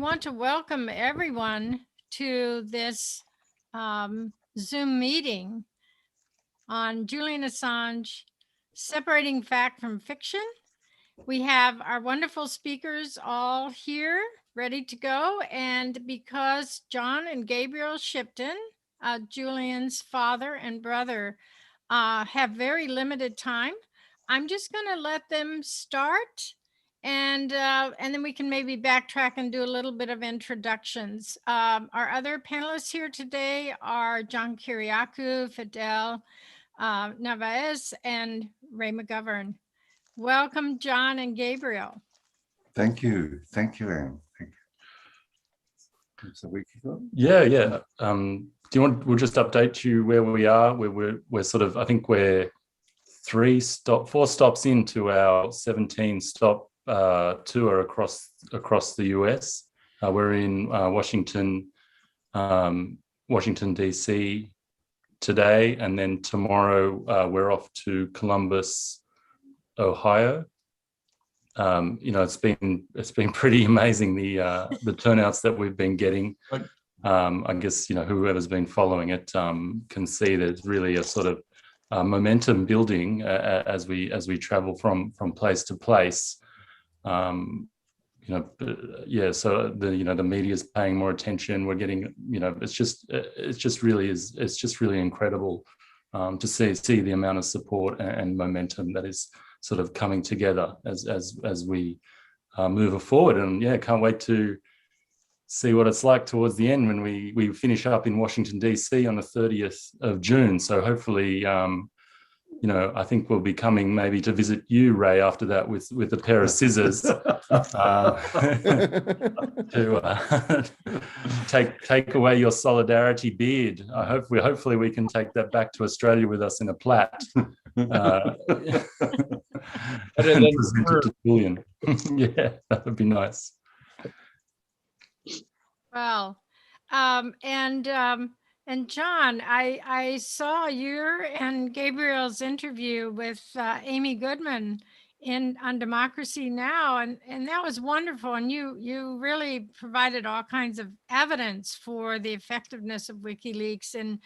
I want to welcome everyone to this Zoom meeting on Julian Assange, separating fact from fiction. We have our wonderful speakers all here ready to go. And because John and Gabriel Shipton, Julian's father and brother, have very limited time, I'm just going to let them start. And then we can maybe backtrack and do a little bit of introductions. Our other panelists here today are John Kiriakou, Fidel Narvaez, and Ray McGovern. Welcome, John and Gabriel. Thank you. Thank you, Anne. Thank you. So we can go? Yeah. Do you want? We'll just update you where we are. We're sort of. I think we're 4 stops into our 17-stop tour across the US. We're in Washington DC today, and then tomorrow we're off to Columbus, Ohio. It's been pretty amazing, the turnouts that we've been getting. I guess whoever's been following it can see there's really a sort of momentum building as we travel from place to place. So the media's paying more attention. We're getting, it's just really incredible to see the amount of support and momentum that is sort of coming together as we move forward. And can't wait to see what it's like towards the end when we finish up in Washington DC on the 30th of June. So hopefully I think we'll be coming maybe to visit you, Ray, after that with a pair of scissors to take away your solidarity beard. Hopefully we can take that back to Australia with us in a plait. And present it to Julian. Yeah, that would be nice. Well, and John, I saw your and Gabriel's interview with Amy Goodman on Democracy Now, and that was wonderful. And you really provided all kinds of evidence for the effectiveness of WikiLeaks in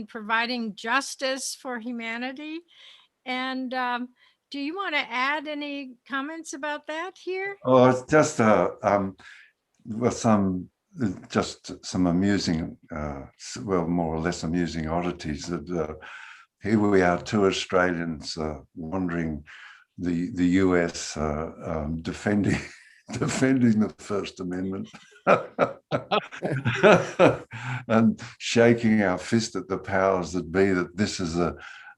providing justice for humanity. And do you want to add any comments about that here? Oh, it's just some amusing, more or less amusing oddities that here we are, two Australians wandering the US, defending the First Amendment and shaking our fist at the powers that be, that this is a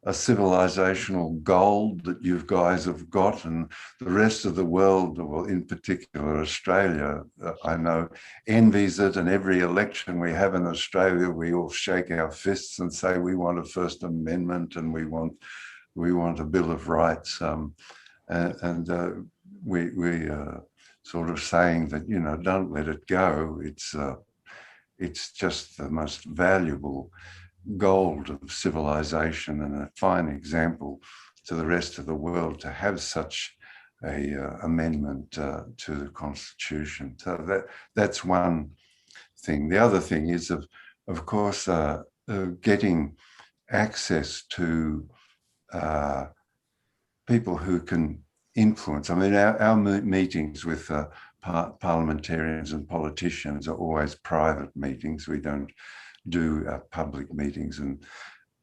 civilizational gold that you guys have got, and the rest of the world, well, in particular Australia, I know, envies it. And every election we have in Australia, we all shake our fists and say we want a First Amendment and we want a Bill of Rights. We sort of saying that, don't let it go. It's just the most valuable gold of civilization and a fine example to the rest of the world to have such a amendment to the Constitution. So that's one thing. The other thing is, of course, getting access to people who can influence. I mean, our meetings with parliamentarians and politicians are always private meetings. We don't do public meetings, and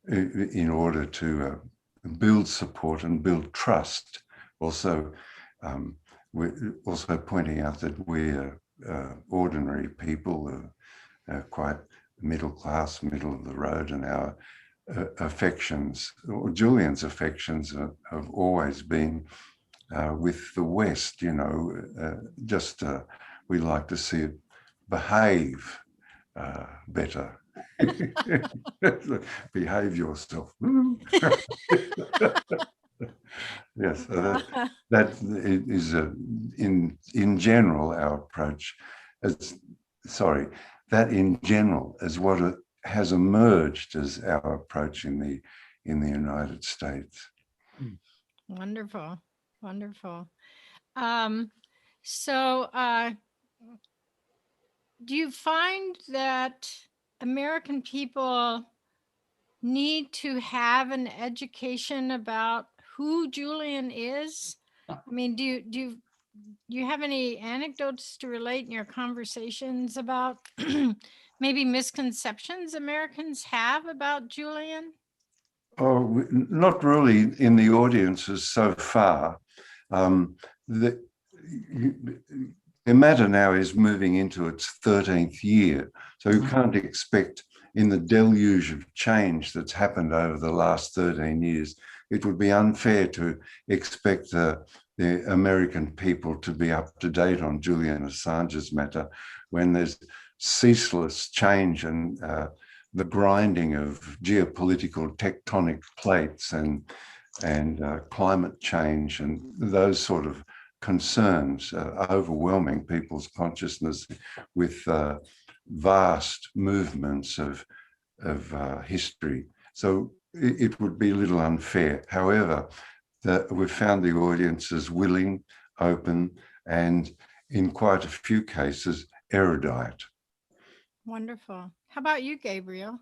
in order to build support and build trust. Also, we're also pointing out that we're ordinary people, quite middle class, middle of the road, and our affections, or Julian's affections, have always been with the West. We like to see it behave better. Behave yourself. Yes, that is in general our approach. That in general is what has emerged as our approach in the United States. Wonderful. do you find that American people need to have an education about who Julian is? I mean, do you have any anecdotes to relate in your conversations about maybe misconceptions Americans have about Julian? Oh, not really in the audiences so far. The matter now is moving into its 13th year, so you can't expect, in the deluge of change that's happened over the last 13 years, it would be unfair to expect the American people to be up to date on Julian Assange's matter when there's ceaseless change and the grinding of geopolitical tectonic plates and climate change and those sort of concerns overwhelming people's consciousness with vast movements of history. So it would be a little unfair. However, we've found the audiences willing, open, and in quite a few cases, erudite. Wonderful. How about you, Gabriel?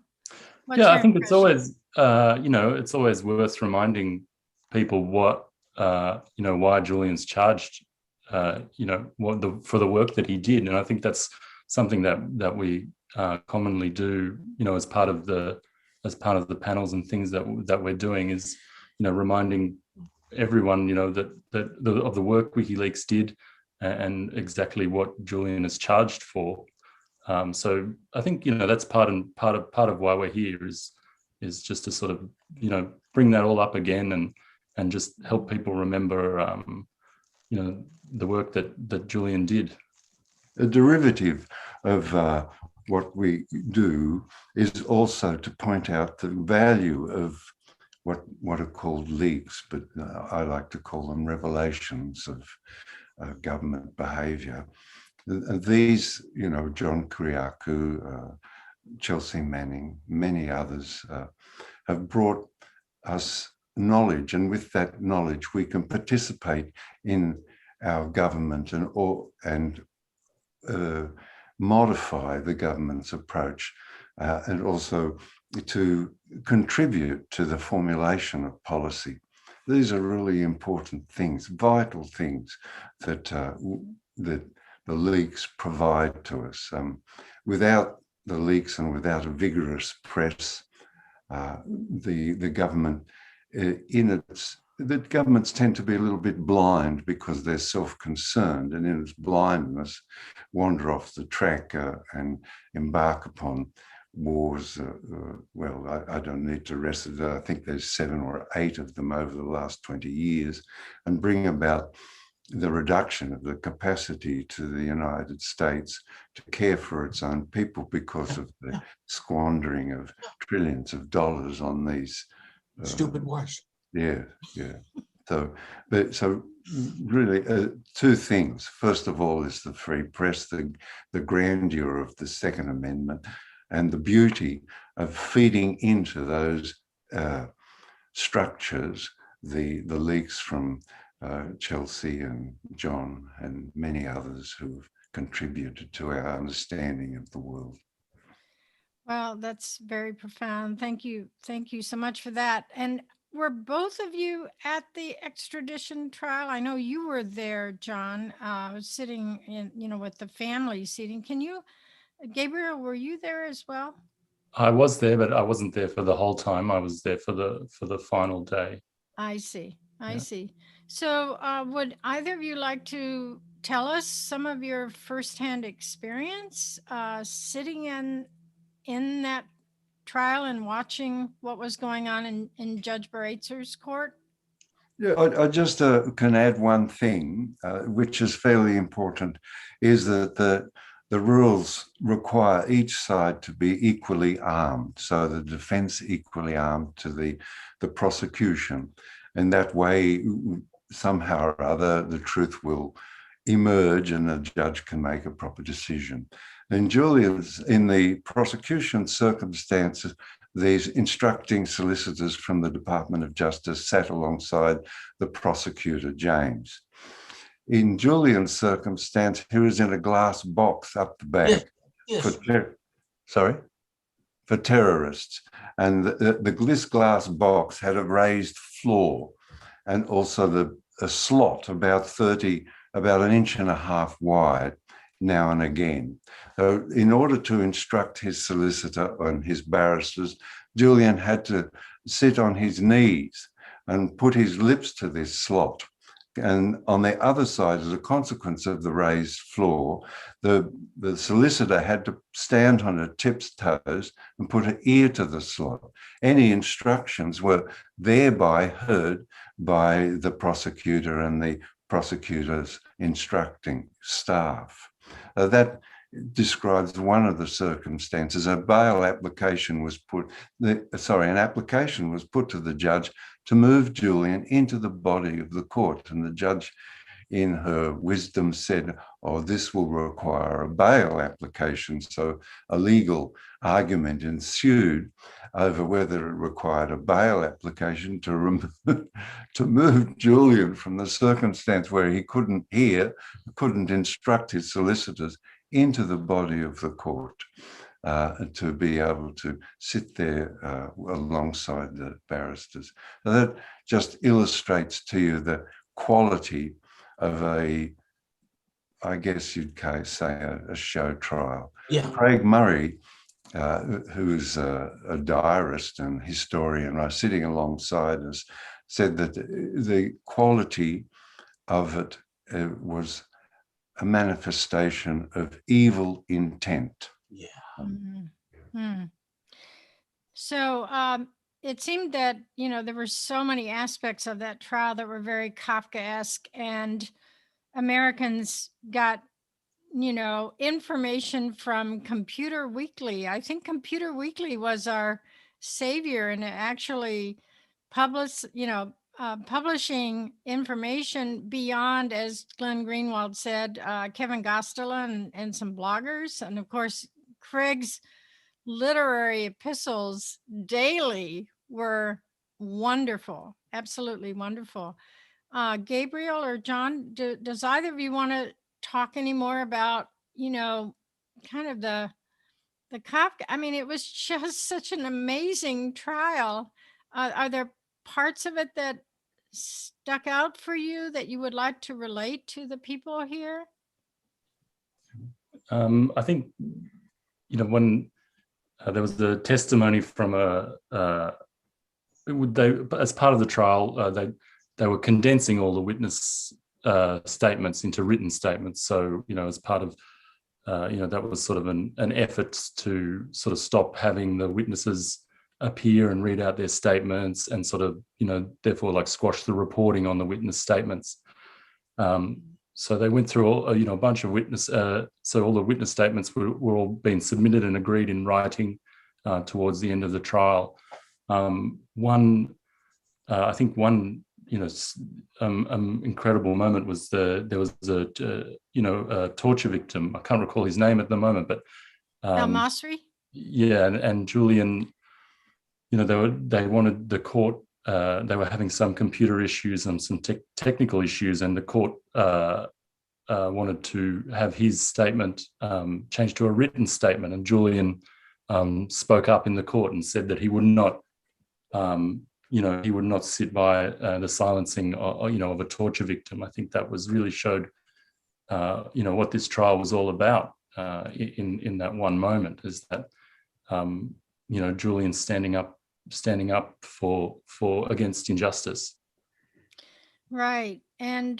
What's Yeah, your I think it's impression? always, it's always worth reminding people what, why Julian's charged, for the work that he did. And I think that's something that we commonly do, as part of the panels and things that we're doing is, reminding everyone, that of the work WikiLeaks did and exactly what Julian is charged for. So I think that's part of why we're here is just to sort of bring that all up again and just help people remember the work that Julian did. A derivative of what we do is also to point out the value of what are called leaks, but I like to call them revelations of government behaviour. These, John Kiriakou, Chelsea Manning, many others have brought us knowledge, and with that knowledge we can participate in our government and modify the government's approach and also to contribute to the formulation of policy. These are really important things, vital things that the leaks provide to us. Without the leaks and without a vigorous press, the government the governments tend to be a little bit blind because they're self-concerned, and in its blindness wander off the track and embark upon wars. I don't need to rest it. I think there's 7 or 8 of them over the last 20 years, and bring about the reduction of the capacity to the United States to care for its own people because of the squandering of trillions of dollars on these stupid wars. Yeah. So really 2 things. First of all is the free press, the grandeur of the Second Amendment, and the beauty of feeding into those structures, the leaks from Chelsea and John and many others who've contributed to our understanding of the world. Well, that's very profound. Thank you. Thank you so much for that. And were both of you at the extradition trial? I know you were there, John, sitting in, with the family seating. Can you, Gabriel, were you there as well? I was there, but I wasn't there for the whole time. I was there for the final day. I see. I see. So would either of you like to tell us some of your firsthand experience sitting in that trial and watching what was going on in Judge Baraitser's court? Yeah, I just can add one thing, which is fairly important, is that the rules require each side to be equally armed, so the defense equally armed to the prosecution. And that way, somehow or other, the truth will emerge and the judge can make a proper decision. And Julian's, in the prosecution circumstances, these instructing solicitors from the Department of Justice sat alongside the prosecutor, James. In Julian's circumstance, he was in a glass box up the back. for for terrorists. And this glass box had a raised floor and also a slot about 1.5 inches wide now and again. So in order to instruct his solicitor and his barristers, Julian had to sit on his knees and put his lips to this slot. And on the other side, as a consequence of the raised floor, the solicitor had to stand on her tips toes and put her ear to the slot. Any instructions were thereby heard by the prosecutor and the prosecutor's instructing staff. That describes one of the circumstances. A bail application was an application was put to the judge to move Julian into the body of the court. And the judge, in her wisdom, said, oh, this will require a bail application. So a legal argument ensued over whether it required a bail application to move Julian from the circumstance where he couldn't hear, couldn't instruct his solicitors, into the body of the court to be able to sit there alongside the barristers. So that just illustrates to you the quality of I guess you'd say a show trial. Yeah. Craig Murray, who's a diarist and historian, sitting alongside us, said that the quality of it was a manifestation of evil intent. Yeah. So it seemed that, there were so many aspects of that trial that were very Kafkaesque, and Americans got, information from Computer Weekly. I think Computer Weekly was our savior, and it actually publishing information beyond, as Glenn Greenwald said, Kevin Gostela and some bloggers. And of course, Craig's literary epistles daily were wonderful, absolutely wonderful. Gabriel or John, does either of you want to talk any more about, kind of the Kafka? I mean, it was just such an amazing trial. Are there parts of it that stuck out for you that you would like to relate to the people here? I think, when there was the testimony from as part of the trial, they were condensing all the witness statements into written statements. So, as part of, that was sort of an effort to sort of stop having the witnesses appear and read out their statements and sort of, therefore like squash the reporting on the witness statements. So they went through all, a bunch of so all the witness statements were all being submitted and agreed in writing towards the end of the trial. I think one incredible moment was there was a torture victim. I can't recall his name at the moment, but Al-Masri? Yeah, and Julian, they wanted the court. They were having some computer issues and some technical issues, and the court wanted to have his statement changed to a written statement. And Julian spoke up in the court and said that he would not, he would not sit by the silencing, of a torture victim. I think that really showed, what this trial was all about in that one moment. Is that, Julian standing up for against injustice. Right. And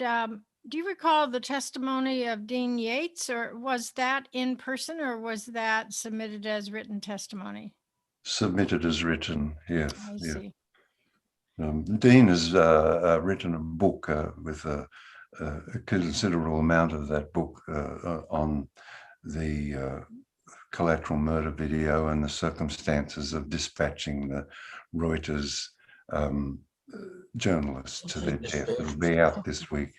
do you recall the testimony of Dean Yates, or was that in person, or was that submitted as written testimony? Submitted as written, yes. I see. Dean has written a book with a considerable amount of that book on the collateral murder video and the circumstances of dispatching the Reuters journalists to their death. It'll be out this week.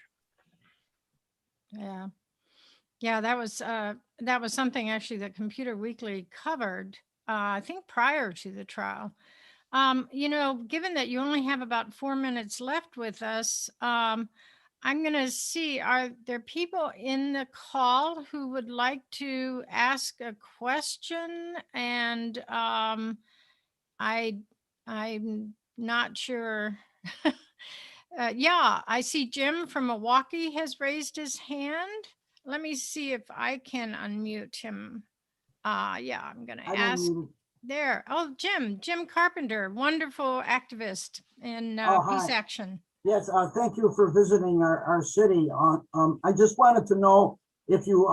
Yeah, that was something actually that Computer Weekly covered, I think prior to the trial. Given that you only have about 4 minutes left with us, I'm going to see, are there people in the call who would like to ask a question? And I'm not sure. Yeah, I see Jim from Milwaukee has raised his hand. Let me see if I can unmute him. Yeah, I'm going to ask there. Oh, Jim Carpenter, wonderful activist in Peace Action. Yes, thank you for visiting our city. I just wanted to know if you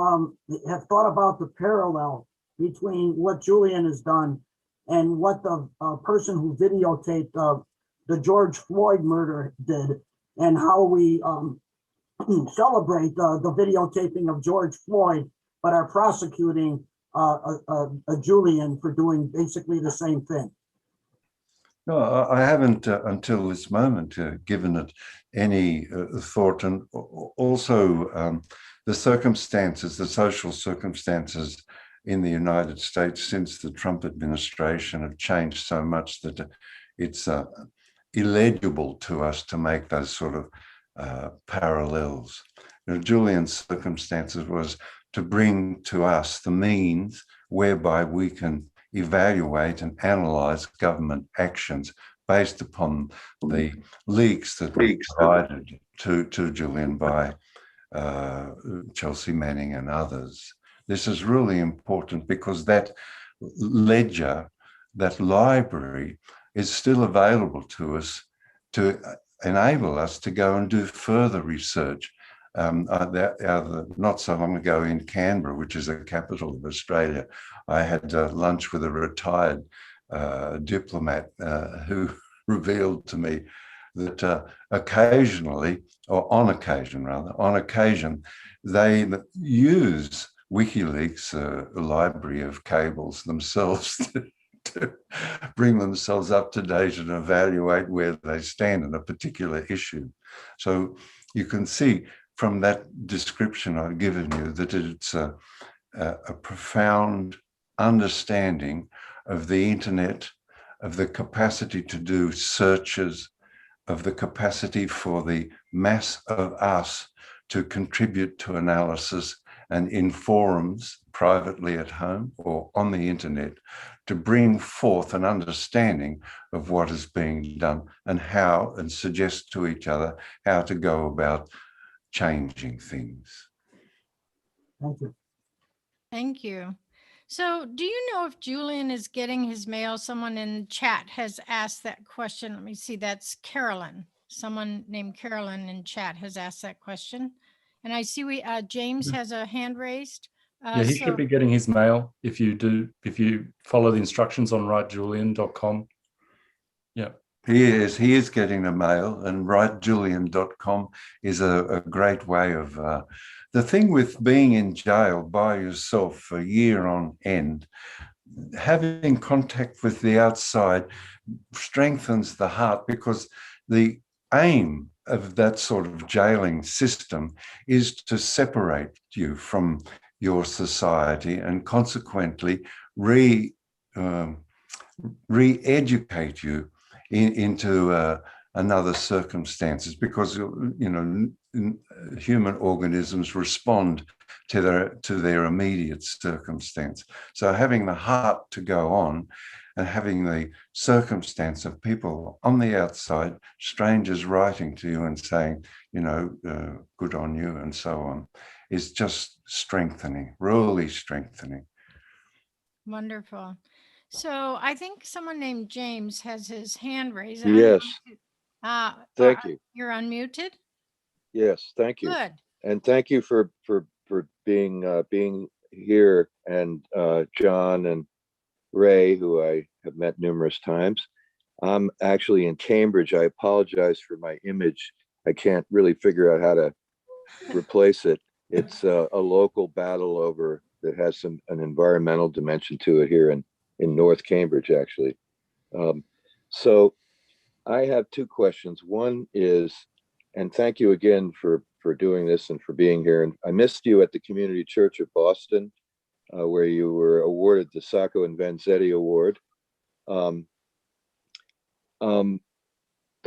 have thought about the parallel between what Julian has done and what the person who videotaped the George Floyd murder did, and how we celebrate the videotaping of George Floyd, but are prosecuting a Julian for doing basically the same thing. No, I haven't until this moment given it any thought, and also the circumstances, the social circumstances in the United States since the Trump administration have changed so much that it's illegible to us to make those sort of parallels. You know, Julian's circumstances was to bring to us the means whereby we can evaluate and analyze government actions based upon the leaks that were provided to Julian by Chelsea Manning and others. This is really important because that ledger, that library, is still available to us to enable us to go and do further research. Not so long ago in Canberra, which is the capital of Australia, I had lunch with a retired diplomat who revealed to me that occasionally, or on occasion, they use WikiLeaks, a library of cables themselves, to bring themselves up to date and evaluate where they stand in a particular issue. So you can see from that description I've given you that it's a profound understanding of the internet, of the capacity to do searches, of the capacity for the mass of us to contribute to analysis and in forums privately at home or on the internet to bring forth an understanding of what is being done and how, and suggest to each other how to go about changing things. Thank you. Thank you. So do you know if Julian is getting his mail? Someone in chat has asked that question. Let me see. That's Carolyn. Someone named Carolyn in chat has asked that question. And I see James has a hand raised. Yeah, he should be getting his mail if you follow the instructions on writejulian.com. Yeah. He is getting the mail, and writejulian.com is a great way of the thing with being in jail by yourself for a year on end. Having contact with the outside strengthens the heart, because the aim of that sort of jailing system is to separate you from your society and consequently re-educate you into another circumstances, because human organisms respond to their immediate circumstance. So having the heart to go on and having the circumstance of people on the outside, strangers writing to you and saying, good on you and so on, is just strengthening, really strengthening. Wonderful. So I think someone named James has his hand raised. Yes. Thank you. You're unmuted? Yes, thank you. Good. And thank you for being here, and John and Ray, who I have met numerous times. I'm actually in Cambridge. I apologize for my image. I can't really figure out how to replace it. It's a local battle over that has an environmental dimension to it here in North Cambridge, actually. So I have two questions. One is, and thank you again for doing this and for being here. And I missed you at the Community Church of Boston, where you were awarded the Sacco and Vanzetti Award. The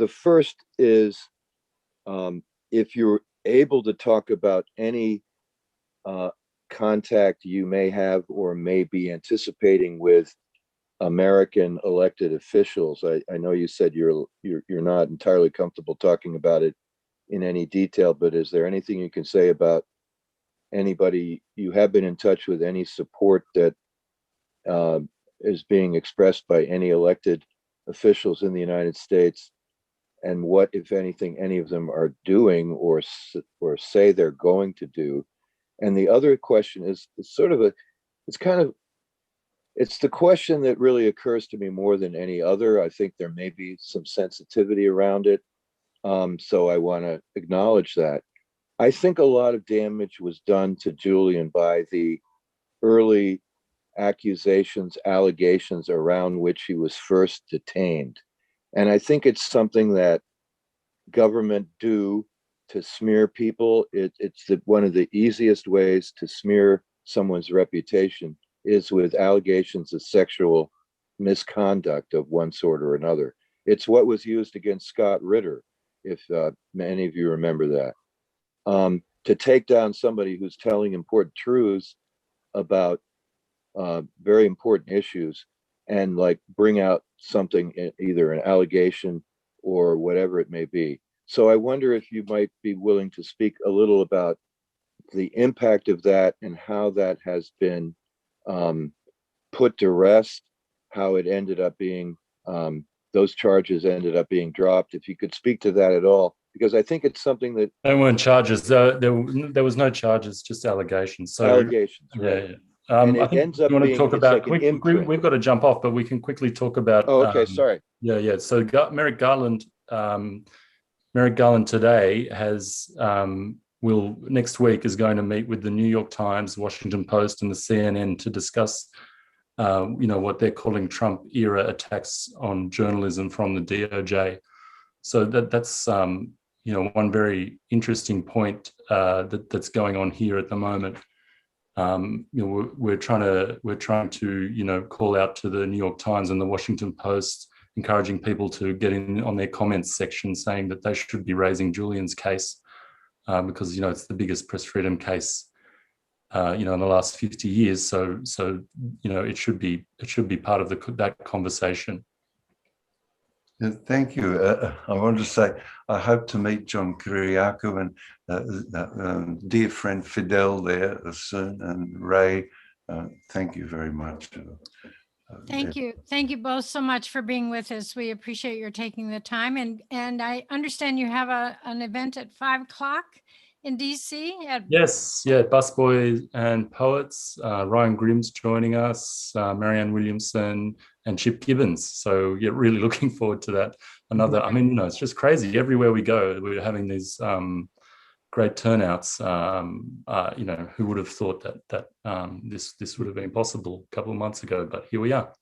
first is, if able to talk about any contact you may have or may be anticipating with American elected officials. I know you said you're not entirely comfortable talking about it in any detail, but is there anything you can say about anybody you have been in touch with, any support that is being expressed by any elected officials in the United States, and what, if anything, any of them are doing or say they're going to do? And the other question is it's the question that really occurs to me more than any other. I think there may be some sensitivity around it. So I want to acknowledge that. I think a lot of damage was done to Julian by the early allegations around which he was first detained. And I think it's something that government do to smear people. It's one of the easiest ways to smear someone's reputation is with allegations of sexual misconduct of one sort or another. It's what was used against Scott Ritter, if many of you remember that. To take down somebody who's telling important truths about very important issues and like bring out something, either an allegation or whatever it may be. So I wonder if you might be willing to speak a little about the impact of that and how that has been put to rest, how it ended up being, those charges ended up being dropped. If you could speak to that at all, because I think it's something that— There weren't charges. There was no charges, just allegations. So allegations, right? yeah. And I it think ends up you want to being, talk it's about like an imprint. we've got to jump off, but we can quickly talk about. Oh, okay, sorry. Yeah. So Merrick Garland today has next week is going to meet with the New York Times, Washington Post, and the CNN to discuss what they're calling Trump era attacks on journalism from the DOJ. So that's one very interesting point that's going on here at the moment. We're trying to call out to the New York Times and the Washington Post, encouraging people to get in on their comments section, saying that they should be raising Julian's case because it's the biggest press freedom case in the last 50 years. So it should be part of that conversation. Thank you. I want to say I hope to meet John Kiriakou and dear friend Fidel there soon, and Ray. Thank you very much. Thank you. Thank you both so much for being with us. We appreciate your taking the time. And I understand you have an event at 5 o'clock in DC. Yes, Busboys and Poets. Ryan Grimm's joining us, Marianne Williamson, and Chip Gibbons. So really looking forward to that. It's just crazy. Everywhere we go, we're having these great turnouts. Who would have thought that this would have been possible a couple of months ago, but here we are.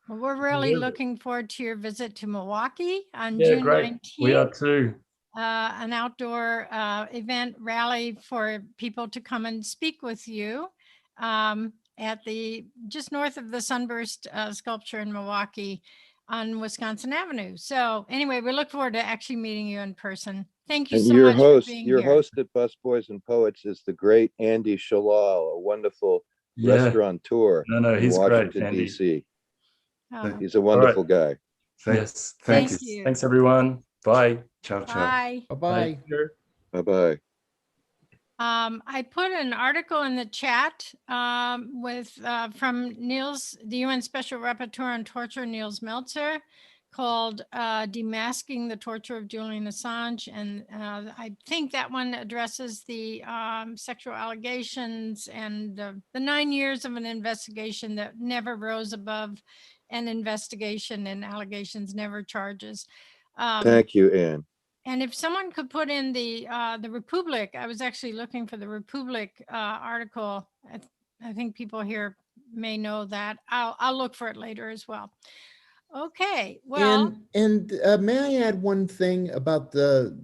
Well, we're really looking forward to your visit to Milwaukee on June great. 19th. We are too. An outdoor event rally for people to come and speak with you at just north of the Sunburst sculpture in Milwaukee on Wisconsin Avenue. So anyway, we look forward to actually meeting you in person. Thank you so much for being here. Your host at Busboys and Poets is the great Andy Shalal, a wonderful restaurateur in Washington, D.C. He's a wonderful guy. Yes. Thank you. Thanks, everyone. Bye. Ciao, ciao. Bye. Bye-bye. Bye-bye. I put an article in the chat from Niels, the UN Special Rapporteur on Torture, Niels Meltzer, called Demasking the Torture of Julian Assange. And I think that one addresses the sexual allegations and the 9 years of an investigation that never rose above an investigation, and allegations, never charges. Thank you, Anne. And if someone could put in the Republic, I was actually looking for the Republic article. I think people here may know that. I'll look for it later as well. Okay, well. And may I add one thing about the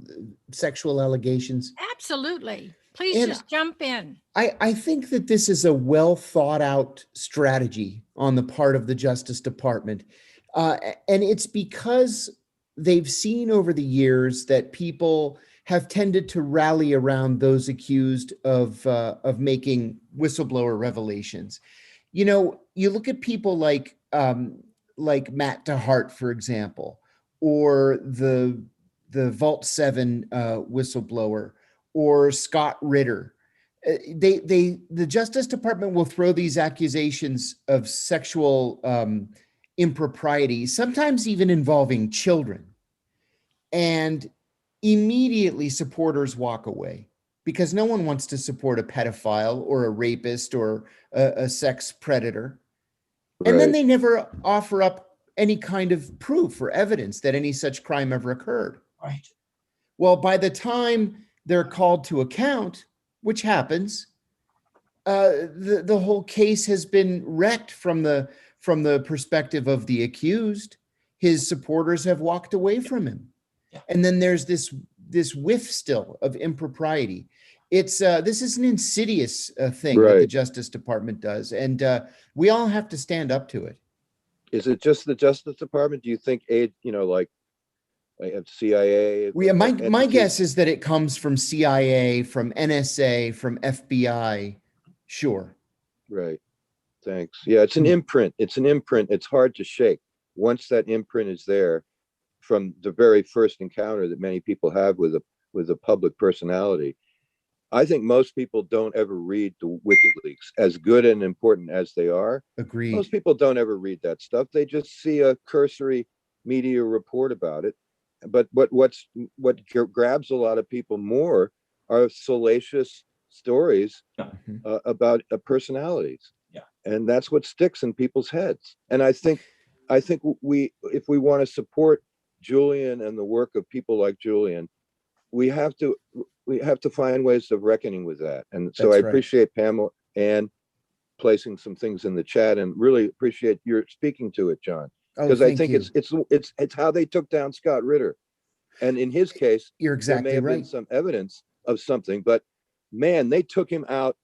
sexual allegations? Absolutely. Please just jump in. I think that this is a well thought out strategy on the part of the Justice Department. And it's because they've seen over the years that people have tended to rally around those accused of making whistleblower revelations. You know, you look at people like Matt DeHart, for example, or the Vault 7 whistleblower, or Scott Ritter. The Justice Department will throw these accusations of sexual impropriety, sometimes even involving children, and immediately supporters walk away because no one wants to support a pedophile or a rapist or a sex predator. And then they never offer up any kind of proof or evidence that any such crime ever occurred. Right. Well, by the time they're called to account, which happens, the whole case has been wrecked from the perspective of the accused. His supporters have walked away from him. Yeah. And then there's this whiff still of impropriety. This is an insidious thing that the Justice Department does, and we all have to stand up to it. Is it just the Justice Department? Do you think like CIA? My guess is that it comes from CIA, from NSA, from FBI. Sure. Right. Thanks. Yeah, it's an imprint. It's an imprint. It's hard to shake. Once that imprint is there, from the very first encounter that many people have with a public personality, I think most people don't ever read the WikiLeaks, as good and important as they are. Agreed. Most people don't ever read that stuff. They just see a cursory media report about it. But what grabs a lot of people more are salacious stories about personalities. Yeah. And that's what sticks in people's heads. And I think if we want to support Julian and the work of people like Julian, we have to find ways of reckoning with that. And so I appreciate Pamela and placing some things in the chat, and really appreciate your speaking to it, John, because I think it's how they took down Scott Ritter. And in his case, you're exactly there may have been some evidence of something, but man, they took him out.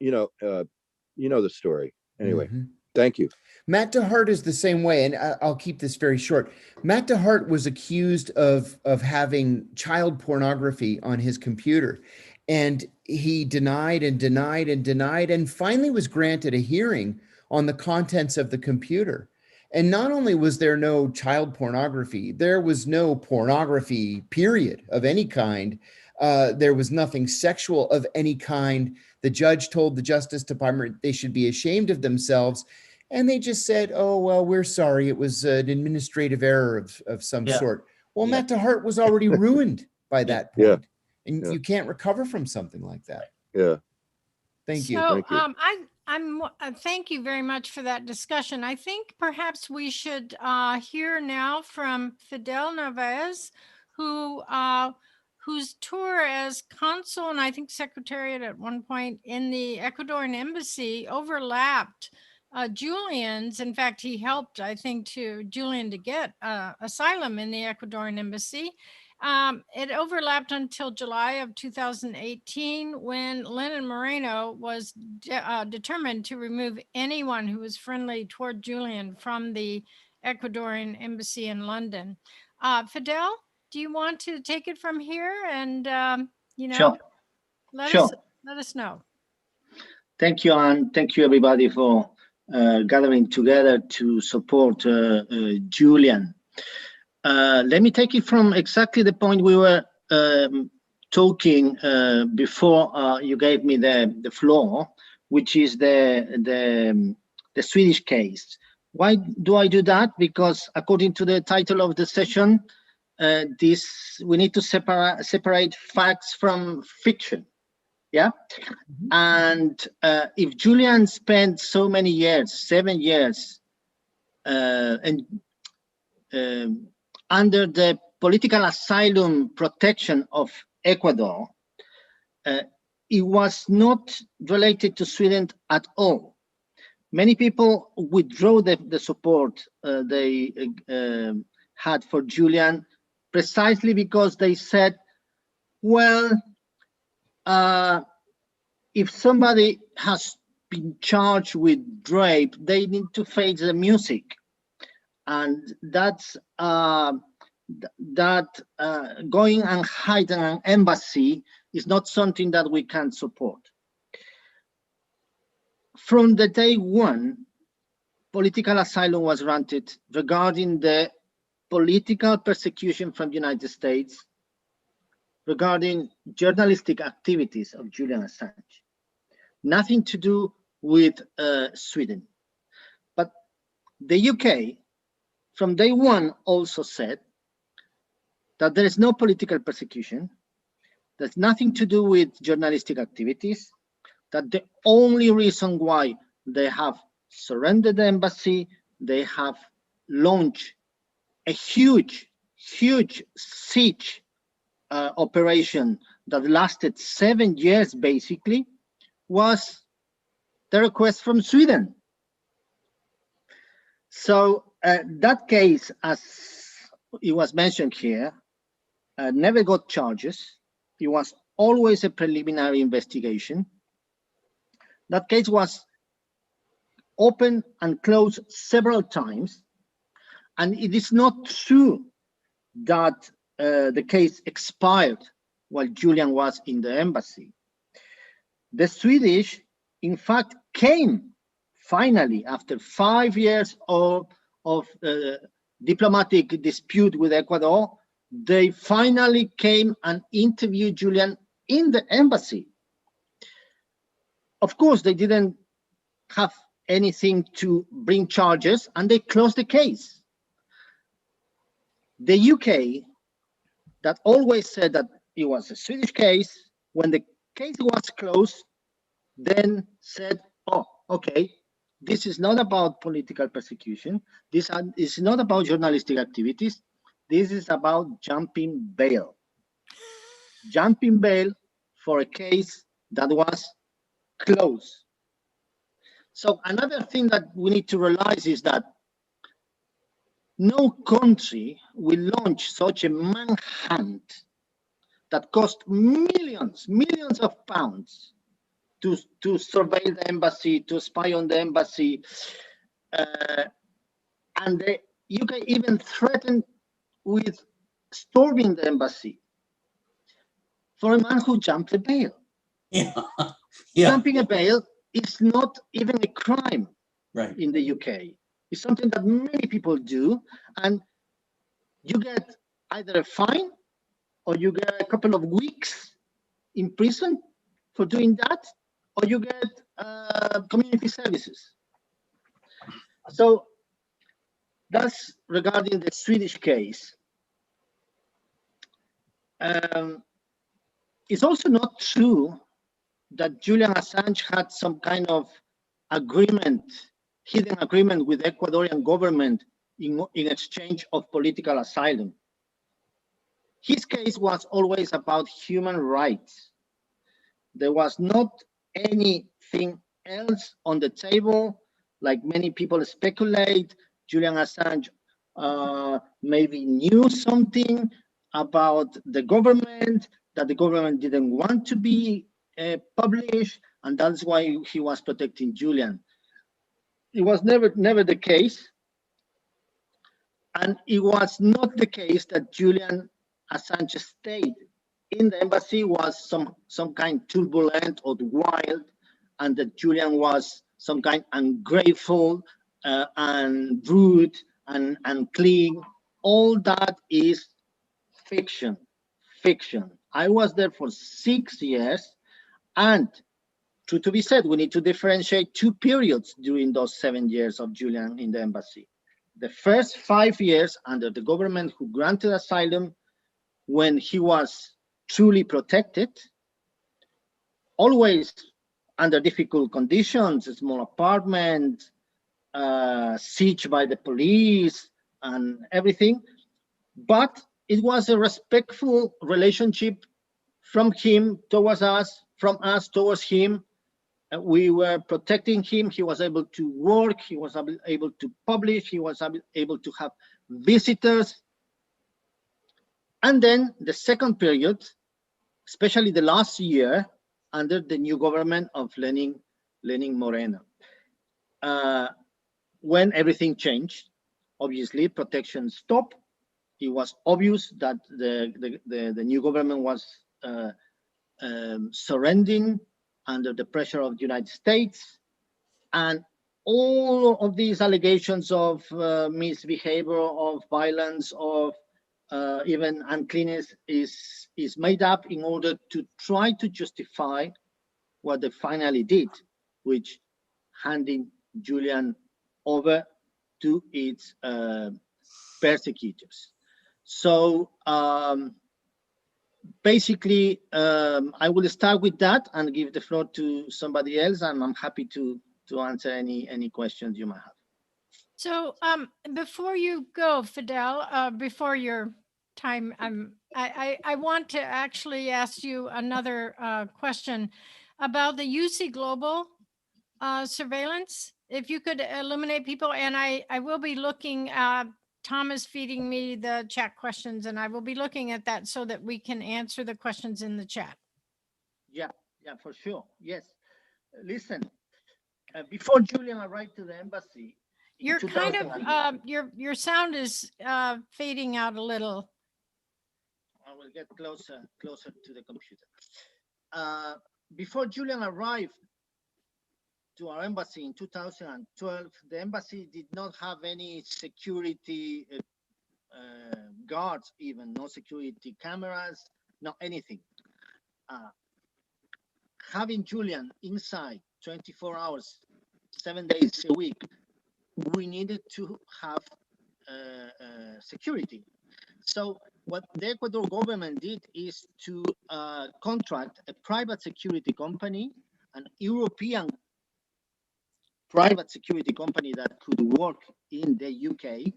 The story. Anyway, thank you. Matt DeHart is the same way, and I'll keep this very short. Matt DeHart was accused of having child pornography on his computer, and he denied and finally was granted a hearing on the contents of the computer. And not only was there no child pornography, there was no pornography, period, of any kind. There was nothing sexual of any kind. The judge told the Justice Department they should be ashamed of themselves. And they just said, oh, well, we're sorry. It was an administrative error of some sort. Well, Matt DeHart was already ruined by that point. And you can't recover from something like that. Yeah. Thank you. So thank you very much for that discussion. I think perhaps we should hear now from Fidel Narvaez, whose tour as consul and I think secretariat at one point in the Ecuadorian embassy overlapped Julian's. In fact, he helped, I think, Julian to get asylum in the Ecuadorian embassy. It overlapped until July of 2018, when Lenin Moreno was determined to remove anyone who was friendly toward Julian from the Ecuadorian embassy in London. Fidel, do you want to take it from here and, Sure. let us know. Thank you, Anne. Thank you, everybody, for gathering together to support Julian. Let me take it from exactly the point we were talking before you gave me the floor, which is the Swedish case. Why do I do that? Because according to the title of the session, we need to separate facts from fiction. Yeah. And if Julian spent so many years, 7 years, and under the political asylum protection of Ecuador, it was not related to Sweden at all. Many people withdrew the support they had for Julian precisely because they said, well, if somebody has been charged with rape, they need to face the music. And that's that going and hiding an embassy is not something that we can support. From the day one, political asylum was granted regarding the political persecution from the United States regarding journalistic activities of Julian Assange. Nothing to do with Sweden. But the UK, from day one, also said that there is no political persecution, there's nothing to do with journalistic activities, that the only reason why they have surrendered the embassy, they have launched a huge siege operation that lasted 7 years, basically, was the request from Sweden. So that case, as it was mentioned here, never got charges. It was always a preliminary investigation. That case was opened and closed several times. And it is not true that the case expired while Julian was in the embassy. The Swedish, in fact, came finally after 5 years of diplomatic dispute with Ecuador. They finally came and interviewed Julian in the embassy. Of course, they didn't have anything to bring charges, and they closed the case. The UK, that always said that it was a Swedish case, when the case was closed, then said, oh, okay, this is not about political persecution. This is not about journalistic activities. This is about jumping bail. Jumping bail for a case that was closed. So another thing that we need to realize is that no country will launch such a manhunt that cost millions of pounds to surveil the embassy, to spy on the embassy. And the UK even threatened with storming the embassy for a man who jumped a bail. Yeah. Jumping a bail is not even a crime in the UK. It's something that many people do, and you get either a fine or you get a couple of weeks in prison for doing that, or you get community services. So that's regarding the Swedish case. It's also not true that Julian Assange had some kind of agreement, hidden agreement with the Ecuadorian government in exchange of political asylum. His case was always about human rights. There was not anything else on the table, like many people speculate. Julian Assange maybe knew something about the government that the government didn't want to be published, and that's why he was protecting Julian. It was never the case, and it was not the case that Julian Assange stayed in the embassy was some kind turbulent or wild, and that Julian was some kind ungrateful and rude and clean. All that is fiction. I was there for 6 years, and to be said, we need to differentiate two periods during those 7 years of Julian in the embassy. The first 5 years under the government who granted asylum, when he was truly protected, always under difficult conditions, a small apartment, siege by the police and everything. But it was a respectful relationship from him towards us, from us towards him. We were protecting him. He was able to work. He was able to publish. He was able to have visitors. And then the second period, especially the last year, under the new government of Lenin Moreno, when everything changed, obviously protection stopped, it was obvious that the new government was surrendering under the pressure of the United States, and all of these allegations of misbehavior, of violence, of even uncleanness is made up in order to try to justify what they finally did, which handing Julian over to its persecutors. So basically, I will start with that and give the floor to somebody else, and I'm happy to answer any questions you might have. So before you go, Fidel, before your time, I want to actually ask you another question about the UC Global surveillance. If you could illuminate people, and I will be looking, Tom is feeding me the chat questions, and I will be looking at that so that we can answer the questions in the chat. Yeah, for sure. Yes. Listen, before Julian arrived to the embassy, You're kind of, your sound is fading out a little. I will get closer to the computer. Before Julian arrived to our embassy in 2012, the embassy did not have any security guards, even no security cameras, no anything. Having Julian inside 24 hours, 7 days a week, we needed to have security. So what the Ecuador government did is to contract a private security company, an European private security company that could work in the UK.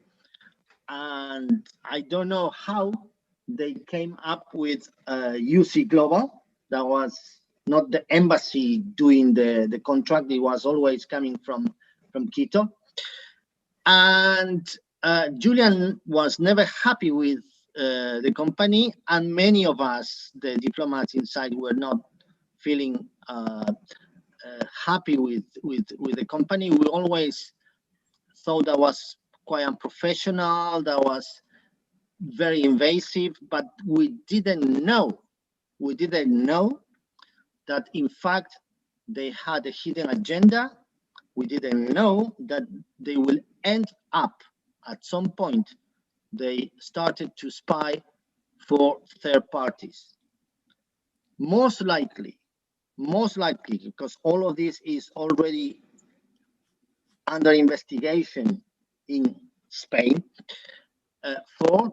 And I don't know how they came up with UC Global. That was not the embassy doing the contract. It was always coming from Quito. And Julian was never happy with the company, and many of us, the diplomats inside, were not feeling happy with the company. We always thought that was quite unprofessional, that was very invasive, but we didn't know that in fact they had a hidden agenda. We didn't know that they will end up at some point. They started to spy for third parties. Most likely, because all of this is already under investigation in Spain, for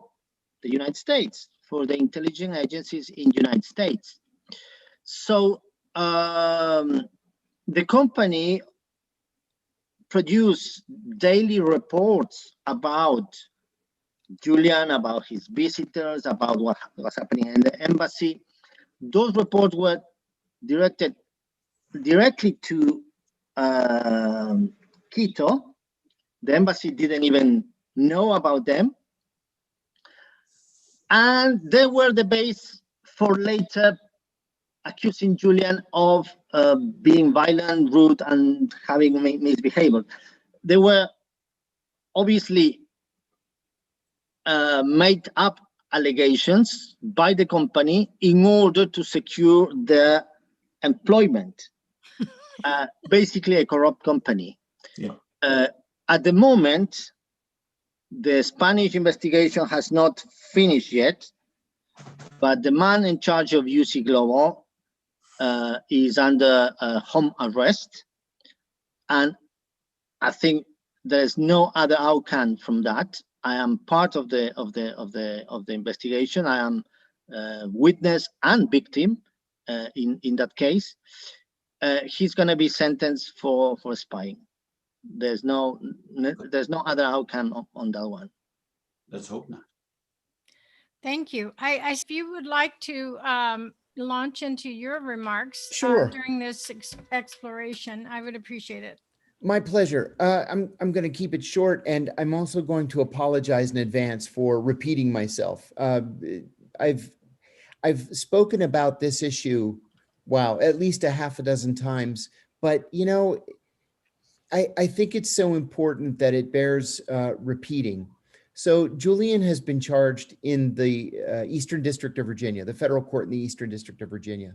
the United States, for the intelligence agencies in the United States. So the company produced daily reports about Julian, about his visitors, about what was happening in the embassy. Those reports were directed directly to Quito. The embassy didn't even know about them. And they were the base for later accusing Julian of being violent, rude, and having misbehavior. They were obviously made up allegations by the company in order to secure their employment. Basically a corrupt company. Yeah. At the moment, the Spanish investigation has not finished yet, but the man in charge of UC Global is under home arrest, and I think there's no other outcome from that. I am part of the investigation. I am witness and victim in that case. He's going to be sentenced for spying. There's no other outcome on that one. Let's hope not. Thank you. If you would like to launch into your remarks Sure. during this exploration, I would appreciate it. My pleasure. I'm going to keep it short, and I'm also going to apologize in advance for repeating myself. I've spoken about this issue, wow, at least a half a dozen times, but you know, I think it's so important that it bears repeating. So Julian has been charged in the Eastern District of Virginia, the federal court in the Eastern District of Virginia.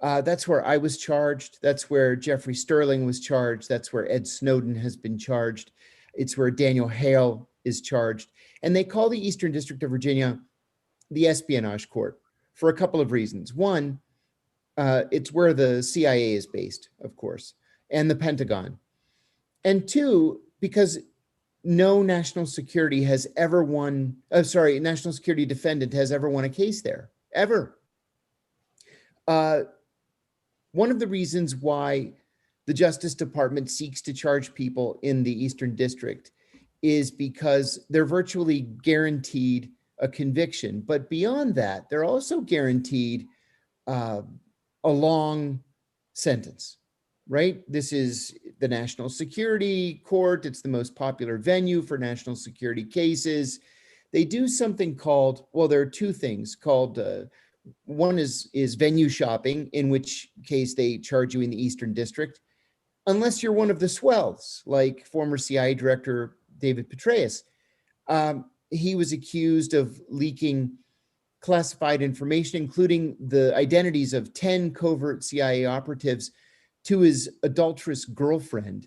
That's where I was charged. That's where Jeffrey Sterling was charged. That's where Ed Snowden has been charged. It's where Daniel Hale is charged. And they call the Eastern District of Virginia the Espionage Court for a couple of reasons. One, it's where the CIA is based, of course, and the Pentagon. And two, because no national security has ever won, national security defendant has ever won a case there, ever. One of the reasons why the Justice Department seeks to charge people in the Eastern District is because they're virtually guaranteed a conviction. But beyond that, they're also guaranteed a long sentence, right? This is the National Security Court. It's the most popular venue for national security cases. They do something called, well, there are two things called, one is venue shopping, in which case they charge you in the Eastern District, unless you're one of the swells, like former CIA Director David Petraeus. He was accused of leaking classified information, including the identities of 10 covert CIA operatives to his adulterous girlfriend.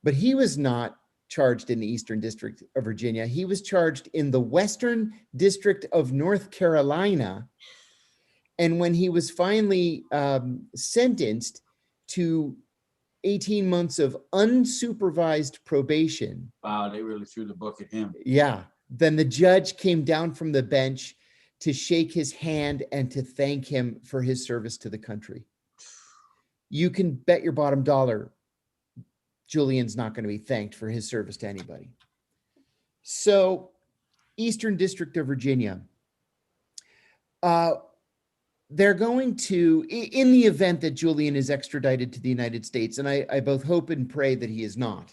But he was not charged in the Eastern District of Virginia. He was charged in the Western District of North Carolina. And when he was finally sentenced to 18 months of unsupervised probation. Wow, they really threw the book at him. Yeah. Then the judge came down from the bench to shake his hand and to thank him for his service to the country. You can bet your bottom dollar Julian's not going to be thanked for his service to anybody. So, Eastern District of Virginia, they're going to, in the event that Julian is extradited to the United States, and I both hope and pray that he is not,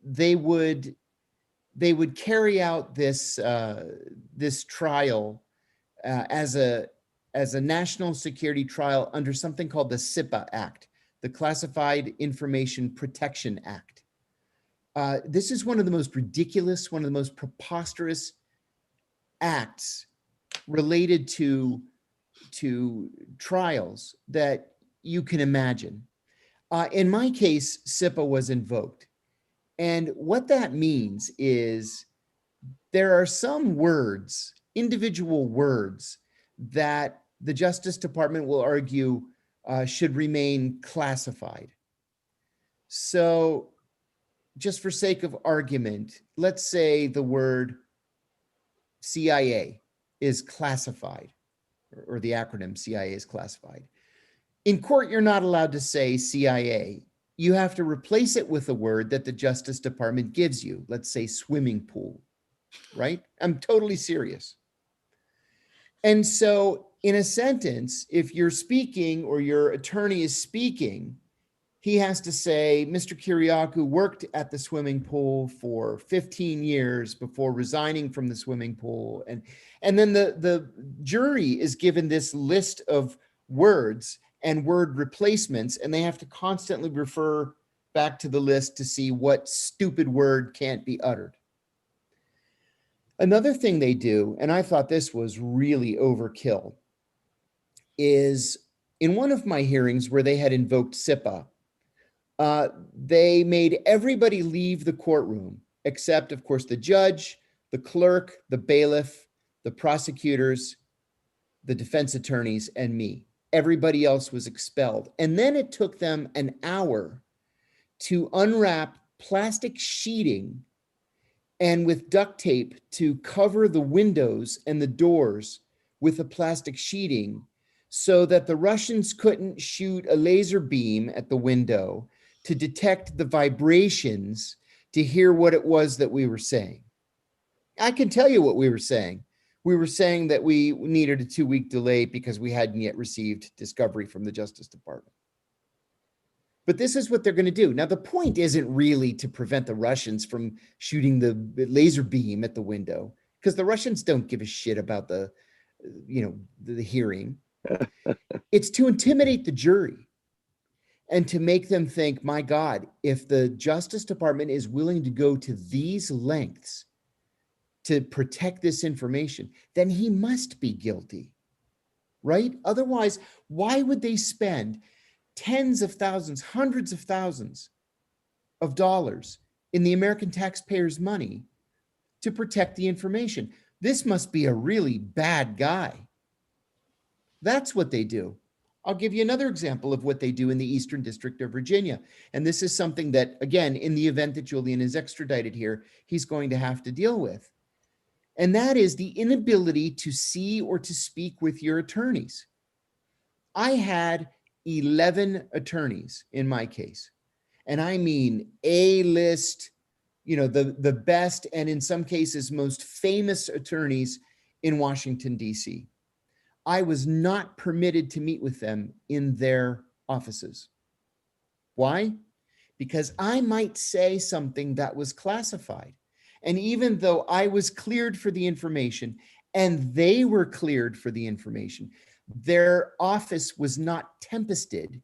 they would carry out this this trial as a national security trial under something called the SIPA Act, the Classified Information Protection Act. This is one of the most ridiculous, one of the most preposterous acts related to trials that you can imagine. In my case, SIPA was invoked. And what that means is there are some words, individual words, that the Justice Department will argue should remain classified. So just for sake of argument, let's say the word CIA is classified, or the acronym CIA is classified. In court, you're not allowed to say CIA. You have to replace it with a word that the Justice Department gives you. Let's say swimming pool, right? I'm totally serious. And so in a sentence, if you're speaking or your attorney is speaking, he has to say, Mr. Kiriakou worked at the swimming pool for 15 years before resigning from the swimming pool. And then the jury is given this list of words and word replacements, and they have to constantly refer back to the list to see what stupid word can't be uttered. Another thing they do, and I thought this was really overkill, is in one of my hearings where they had invoked SIPA, they made everybody leave the courtroom, except, of course, the judge, the clerk, the bailiff, the prosecutors, the defense attorneys, and me. Everybody else was expelled. And then it took them an hour to unwrap plastic sheeting and with duct tape to cover the windows and the doors with the plastic sheeting so that the Russians couldn't shoot a laser beam at the window to detect the vibrations to hear what it was that we were saying. I can tell you what we were saying. We were saying that we needed a 2-week delay because we hadn't yet received discovery from the Justice Department. But this is what they're going to do. Now, the point isn't really to prevent the Russians from shooting the laser beam at the window, because the Russians don't give a shit about the hearing. It's to intimidate the jury and to make them think, my God, if the Justice Department is willing to go to these lengths to protect this information, then he must be guilty, right? Otherwise, why would they spend tens of thousands, hundreds of thousands of dollars in the American taxpayers' money to protect the information? This must be a really bad guy. That's what they do. I'll give you another example of what they do in the Eastern District of Virginia. And this is something that, again, in the event that Julian is extradited here, he's going to have to deal with. And that is the inability to see or to speak with your attorneys. I had 11 attorneys in my case. And I mean A-list, the best and in some cases most famous attorneys in Washington, D.C. I was not permitted to meet with them in their offices. Why? Because I might say something that was classified. And even though I was cleared for the information and they were cleared for the information, their office was not tempested.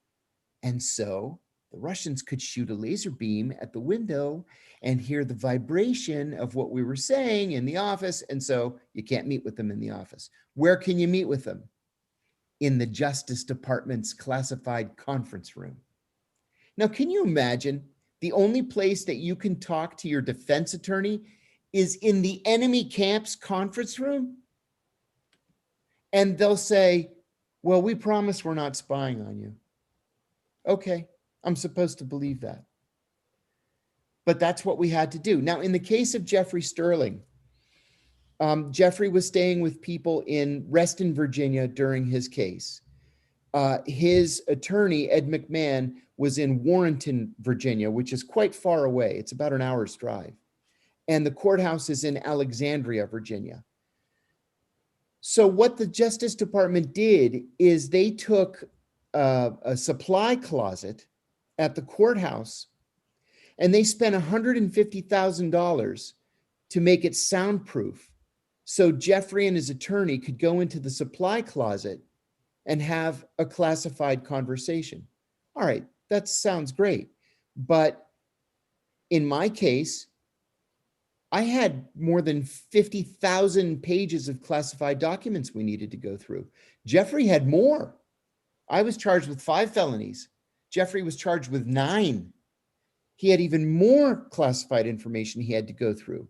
And so the Russians could shoot a laser beam at the window and hear the vibration of what we were saying in the office. And so you can't meet with them in the office. Where can you meet with them? In the Justice Department's classified conference room. Now, can you imagine the only place that you can talk to your defense attorney is in the enemy camp's conference room? And they'll say, well, we promise we're not spying on you. Okay, I'm supposed to believe that. But that's what we had to do. Now, in the case of Jeffrey Sterling, Jeffrey was staying with people in Reston, Virginia during his case. His attorney, Ed McMahon, was in Warrenton, Virginia, which is quite far away. It's about an hour's drive. And the courthouse is in Alexandria, Virginia. So what the Justice Department did is they took a supply closet at the courthouse and they spent $150,000 to make it soundproof. So Jeffrey and his attorney could go into the supply closet and have a classified conversation. All right, that sounds great. But in my case, I had more than 50,000 pages of classified documents we needed to go through. Jeffrey had more. I was charged with 5 felonies. Jeffrey was charged with 9. He had even more classified information he had to go through,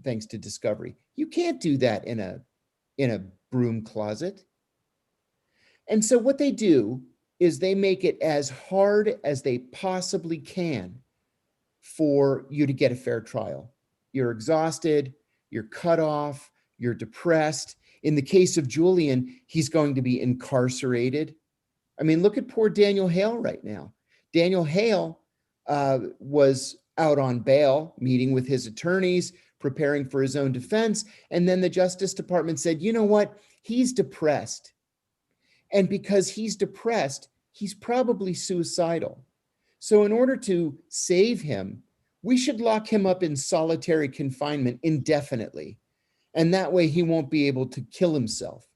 thanks to discovery. You can't do that in a broom closet. And so what they do is they make it as hard as they possibly can for you to get a fair trial. You're exhausted, you're cut off, you're depressed. In the case of Julian, he's going to be incarcerated. I mean, look at poor Daniel Hale right now. Daniel Hale was out on bail, meeting with his attorneys, preparing for his own defense. And then the Justice Department said, you know what? He's depressed. And because he's depressed, he's probably suicidal. So in order to save him, we should lock him up in solitary confinement indefinitely. And that way he won't be able to kill himself.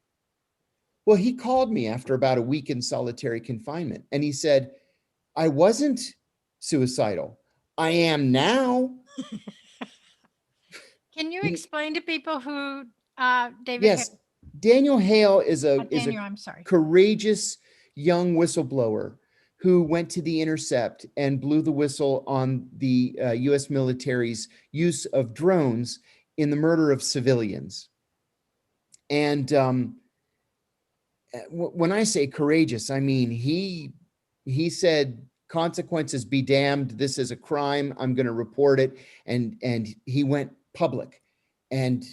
Well, he called me after about a week in solitary confinement. And he said, I wasn't suicidal. I am now. Can you explain to people who David? Yes, Daniel Hale is a I'm sorry. courageous young whistleblower who went to The Intercept and blew the whistle on the U.S. military's use of drones in the murder of civilians. And when I say courageous, I mean he said, consequences be damned. This is a crime. I'm going to report it. And he went public and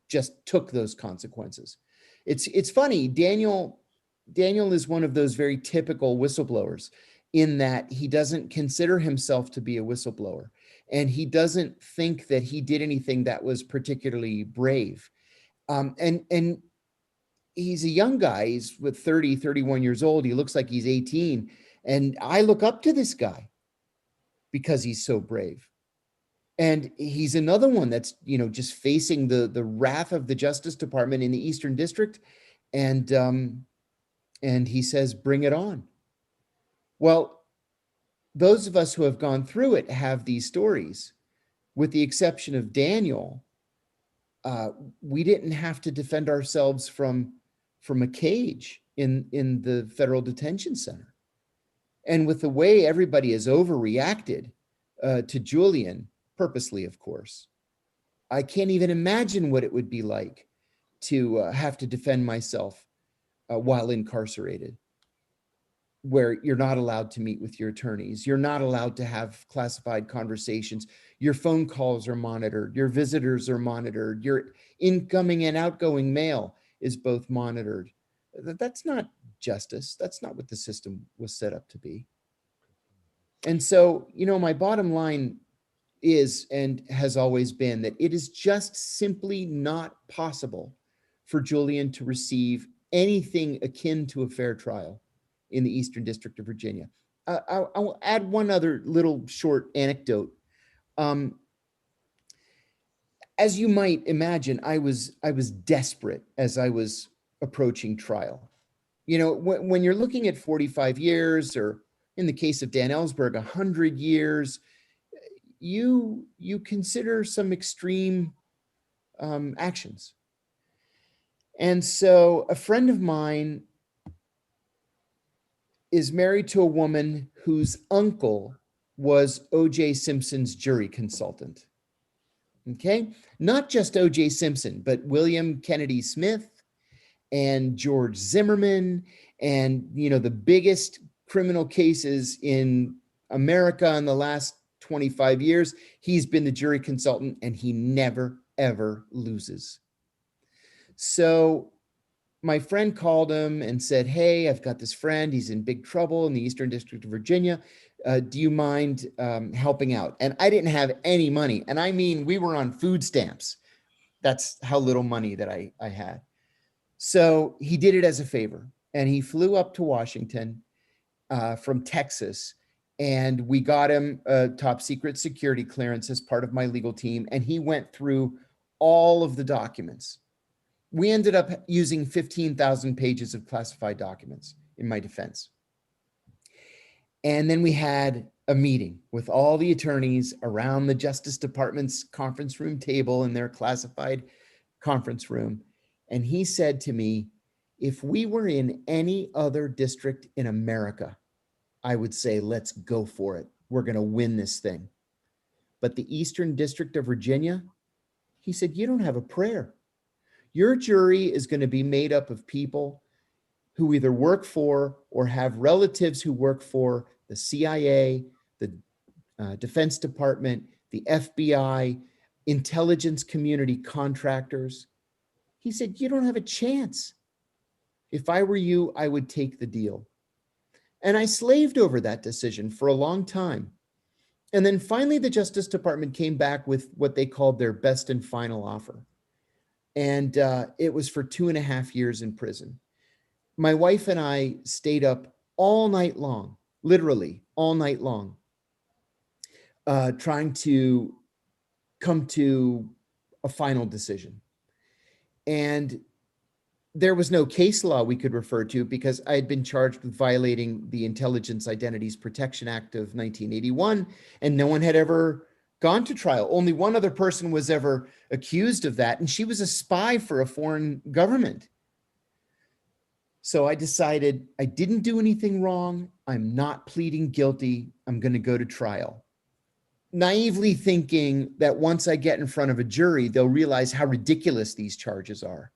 just took those consequences. It's funny. Daniel is one of those very typical whistleblowers in that he doesn't consider himself to be a whistleblower. And he doesn't think that he did anything that was particularly brave. And he's a young guy. He's 31 years old. He looks like he's 18. And I look up to this guy because he's so brave. And he's another one that's, just facing the wrath of the Justice Department in the Eastern District. And he says, bring it on. Well, those of us who have gone through it have these stories, with the exception of Daniel. we didn't have to defend ourselves from a cage in the federal detention center. And with the way everybody has overreacted to Julian, purposely, of course, I can't even imagine what it would be like to have to defend myself while incarcerated, where you're not allowed to meet with your attorneys. You're not allowed to have classified conversations. Your phone calls are monitored. Your visitors are monitored. Your incoming and outgoing mail is both monitored. That's not justice. That's not what the system was set up to be. And so, my bottom line is, and has always been, that it is just simply not possible for Julian to receive anything akin to a fair trial in the Eastern District of Virginia. I'll add one other little short anecdote. As you might imagine, I was desperate as I was approaching trial. When you're looking at 45 years, or in the case of Dan Ellsberg, 100 years, you consider some extreme actions. And so a friend of mine is married to a woman whose uncle was O.J. Simpson's jury consultant. Okay? Not just O.J. Simpson, but William Kennedy Smith and George Zimmerman, and, the biggest criminal cases in America in the last 25 years. He's been the jury consultant, and he never, ever loses. So my friend called him and said, "Hey, I've got this friend. He's in big trouble in the Eastern District of Virginia. Do you mind helping out?" And I didn't have any money. And I mean, we were on food stamps. That's how little money that I had. So he did it as a favor. And he flew up to Washington from Texas. And we got him a top secret security clearance as part of my legal team. And he went through all of the documents. We ended up using 15,000 pages of classified documents in my defense. And then we had a meeting with all the attorneys around the Justice Department's conference room table in their classified conference room. And he said to me, "If we were in any other district in America, I would say, let's go for it. We're going to win this thing. But the Eastern District of Virginia," he said, "you don't have a prayer. Your jury is going to be made up of people who either work for or have relatives who work for the CIA, the Defense Department, the FBI, intelligence community contractors." He said, "You don't have a chance. If I were you, I would take the deal." And I slaved over that decision for a long time. And then finally, the Justice Department came back with what they called their best and final offer. And it was for 2.5 years in prison. My wife and I stayed up all night long, literally all night long, trying to come to a final decision. And there was no case law we could refer to because I had been charged with violating the Intelligence Identities Protection Act of 1981, and no one had ever gone to trial. Only one other person was ever accused of that, and she was a spy for a foreign government. So I decided I didn't do anything wrong. I'm not pleading guilty. I'm going to go to trial. Naively thinking that once I get in front of a jury, they'll realize how ridiculous these charges are,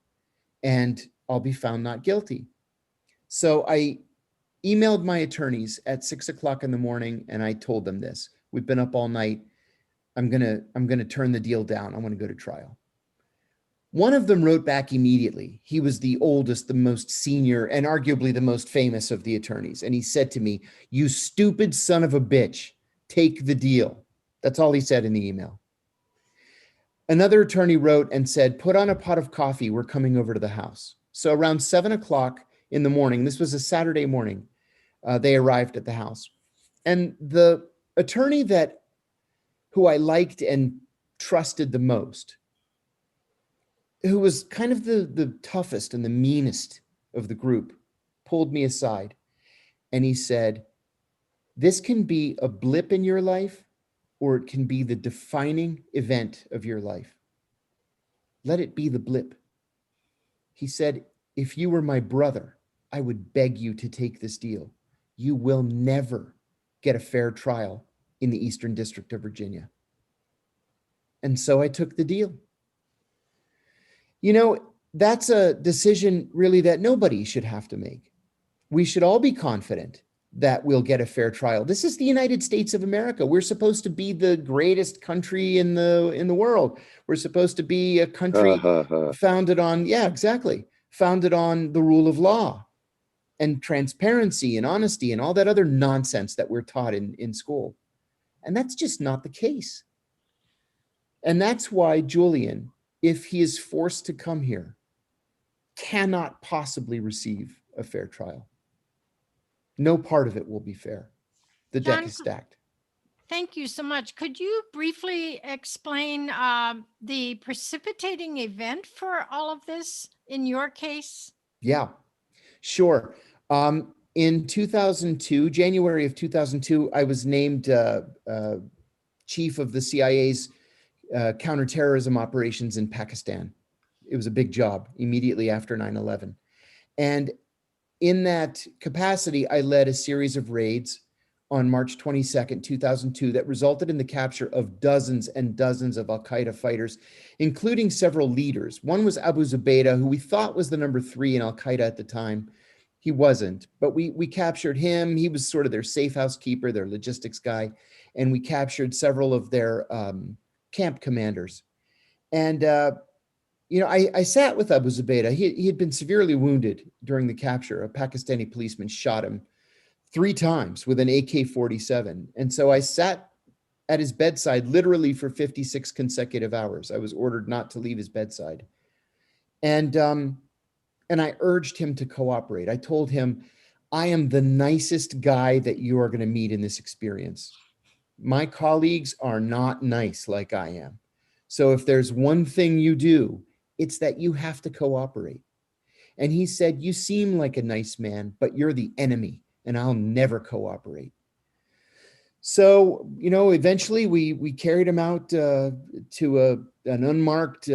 and I'll be found not guilty. So I emailed my attorneys at 6 o'clock in the morning, and I told them this. We've been up all night. I'm gonna turn the deal down. I want to go to trial. One of them wrote back immediately. He was the oldest, the most senior, and arguably the most famous of the attorneys. And he said to me, "You stupid son of a bitch, take the deal." That's all he said in the email. Another attorney wrote and said, "Put on a pot of coffee. We're coming over to the house." So around 7 o'clock in the morning, this was a Saturday morning, they arrived at the house. And the attorney who I liked and trusted the most, who was kind of the toughest and the meanest of the group, pulled me aside and he said, "This can be a blip in your life, or it can be the defining event of your life." Let it be the blip. He said, if you were my brother, I would beg you to take this deal. You will never get a fair trial in the Eastern District of Virginia. And so I took the deal. You know, that's a decision really that nobody should have to make. We should all be confident that we'll get a fair trial. This is the United States of America. We're supposed to be the greatest country in the world. We're supposed to be a country founded on, yeah, exactly, founded on the rule of law and transparency and honesty and all that other nonsense that we're taught in school. And that's just not the case. And that's why Julian, if he is forced to come here, cannot possibly receive a fair trial. No part of it will be fair. The deck John, is stacked. Thank you so much. Could you briefly explain the precipitating event for all of this in your case? Yeah, sure. In 2002, January of 2002, I was named chief of the CIA's counterterrorism operations in Pakistan. It was a big job immediately after 9/11. And in that capacity, I led a series of raids on March 22nd, 2002, that resulted in the capture of dozens and dozens of Al-Qaeda fighters, including several leaders. One was Abu Zubaydah, who we thought was the number 3 in Al-Qaeda at the time. He wasn't, but we captured him. He was sort of their safe housekeeper, their logistics guy. And we captured several of their camp commanders. And you know, I sat with Abu Zubaydah. He had been severely wounded during the capture. A Pakistani policeman shot him 3 times with an AK-47. And so I sat at his bedside literally for 56 consecutive hours. I was ordered not to leave his bedside. And I urged him to cooperate. I told him, I am the nicest guy that you are going to meet in this experience. My colleagues are not nice like I am. So if there's one thing you do, it's that you have to cooperate. And he said, you seem like a nice man, but you're the enemy, and I'll never cooperate. So, you know, eventually we carried him out to an unmarked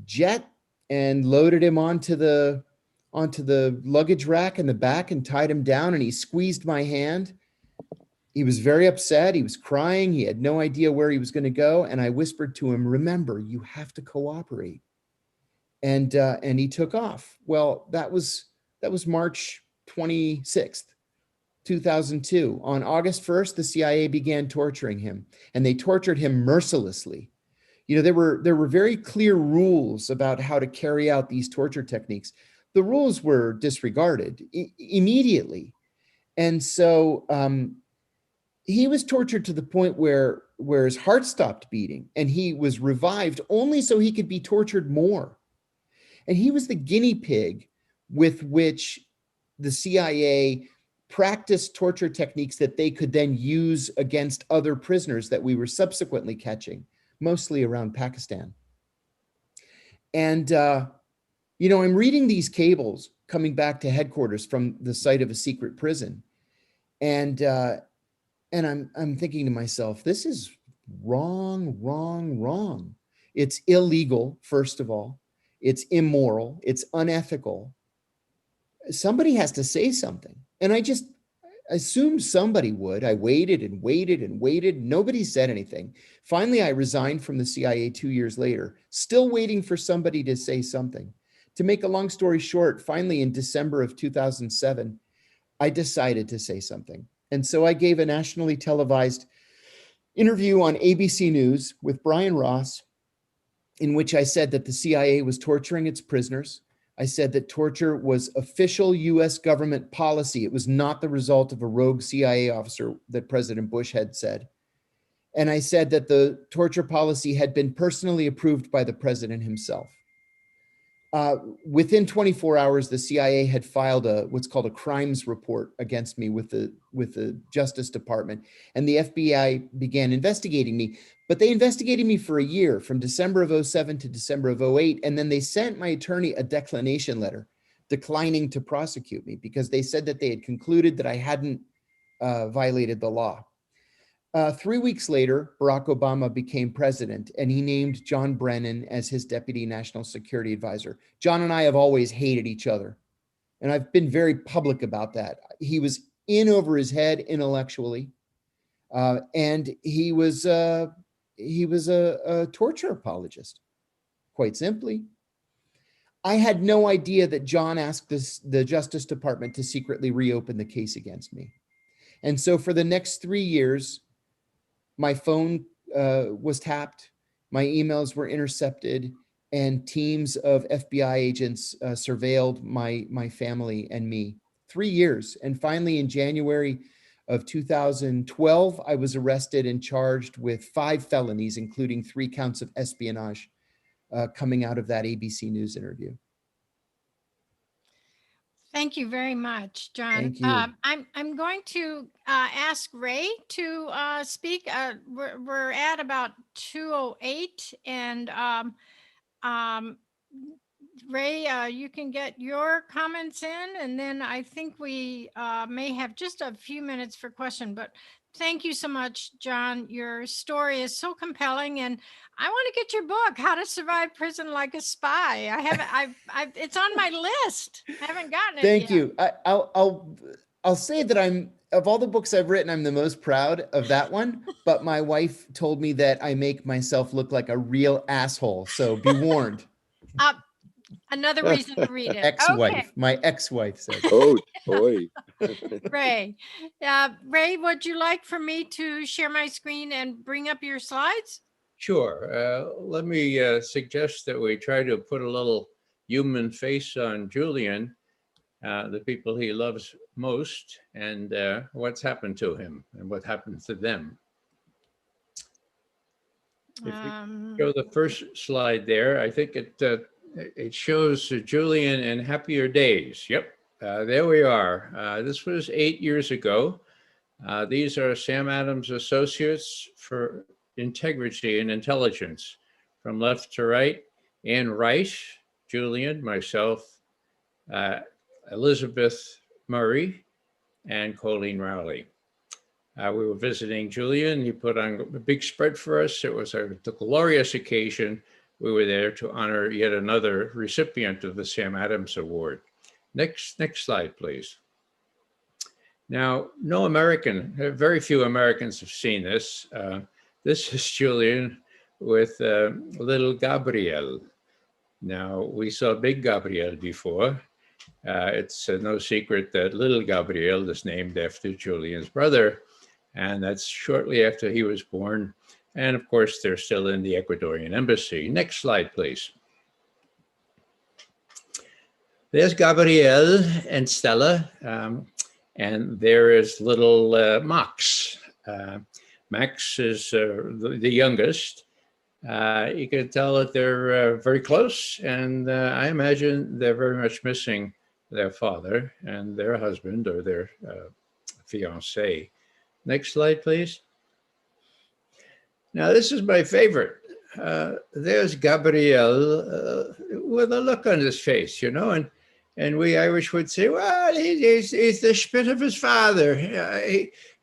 jet and loaded him onto the luggage rack in the back and tied him down, and he squeezed my hand. He was very upset. He was crying. He had no idea where he was going to go. And I whispered to him, remember, you have to cooperate. And he took off. Well, that was March 26th, 2002. On August 1st, the CIA began torturing him, and they tortured him mercilessly. You know, there were very clear rules about how to carry out these torture techniques. The rules were disregarded immediately. And so he was tortured to the point where his heart stopped beating, and he was revived only so he could be tortured more. And he was the guinea pig with which the CIA practiced torture techniques that they could then use against other prisoners that we were subsequently catching, mostly around Pakistan. And, you know, I'm reading these cables coming back to headquarters from the site of a secret prison. And I'm thinking to myself, this is wrong, wrong, wrong. It's illegal, first of all. It's immoral. It's unethical. Somebody has to say something. And I just assumed somebody would. I waited and waited and waited. Nobody said anything. Finally, I resigned from the CIA 2 years later, still waiting for somebody to say something. To make a long story short, finally in December of 2007, I decided to say something. And so I gave a nationally televised interview on ABC News with Brian Ross, in which I said that the CIA was torturing its prisoners. I said that torture was official US government policy. It was not the result of a rogue CIA officer that President Bush had said. And I said that the torture policy had been personally approved by the president himself. Within 24 hours, the CIA had filed what's called a crimes report against me with the Justice Department, and the FBI began investigating me. But they investigated me for a year, from December of 2007 to December of 2008, and then they sent my attorney a declination letter declining to prosecute me because they said that they had concluded that I hadn't violated the law. 3 weeks later, Barack Obama became president, and he named John Brennan as his deputy national security advisor. John and I have always hated each other, and I've been very public about that. He was in over his head intellectually, and he was a torture apologist, quite simply. I had no idea that John asked the Justice Department to secretly reopen the case against me. And so for the next 3 years, my phone was tapped, my emails were intercepted, and teams of FBI agents surveilled my family and me. 3 years. And finally, in January of 2012, I was arrested and charged with 5 felonies, including 3 counts of espionage, coming out of that ABC News interview. Thank you very much, John. Thank you. I'm going to ask Ray to speak. We're at about 2:08, and Ray, you can get your comments in, and then I think we may have just a few minutes for question. But thank you so much, John. Your story is so compelling, and I want to get your book, How to Survive Prison Like a Spy. It's on my list. I haven't gotten it Thank yet. you. I'll say that of all the books I've written, I'm the most proud of that one. But my wife told me that I make myself look like a real asshole. So be warned. Another reason to read it. Ex-wife. Okay. My ex-wife said. Oh, boy. Ray, Ray, would you like for me to share my screen and bring up your slides? Sure. Let me suggest that we try to put a little human face on Julian, the people he loves most, and what's happened to him and what happened to them. If we show the first slide there, I think it shows Julian in happier days. Yep, there we are. This was 8 years ago. These are Sam Adams Associates for Integrity and Intelligence. From left to right, Ann Rice, Julian, myself, Elizabeth Murray, and Colleen Rowley. We were visiting Julian. He put on a big spread for us. It was the glorious occasion. We were there to honor yet another recipient of the Sam Adams Award. Next slide, please. Now, very few Americans have seen this. This is Julian with little Gabriel. Now, we saw big Gabriel before. It's no secret that little Gabriel is named after Julian's brother, and that's shortly after he was born. And of course, they're still in the Ecuadorian embassy. Next slide, please. There's Gabriel and Stella, and there is little Max. Max is the youngest. You can tell that they're very close, and I imagine they're very much missing their father and their husband or their fiancé. Next slide, please. Now, this is my favorite. There's Gabriel with a look on his face, you know, and we Irish would say, well, he's the spit of his father.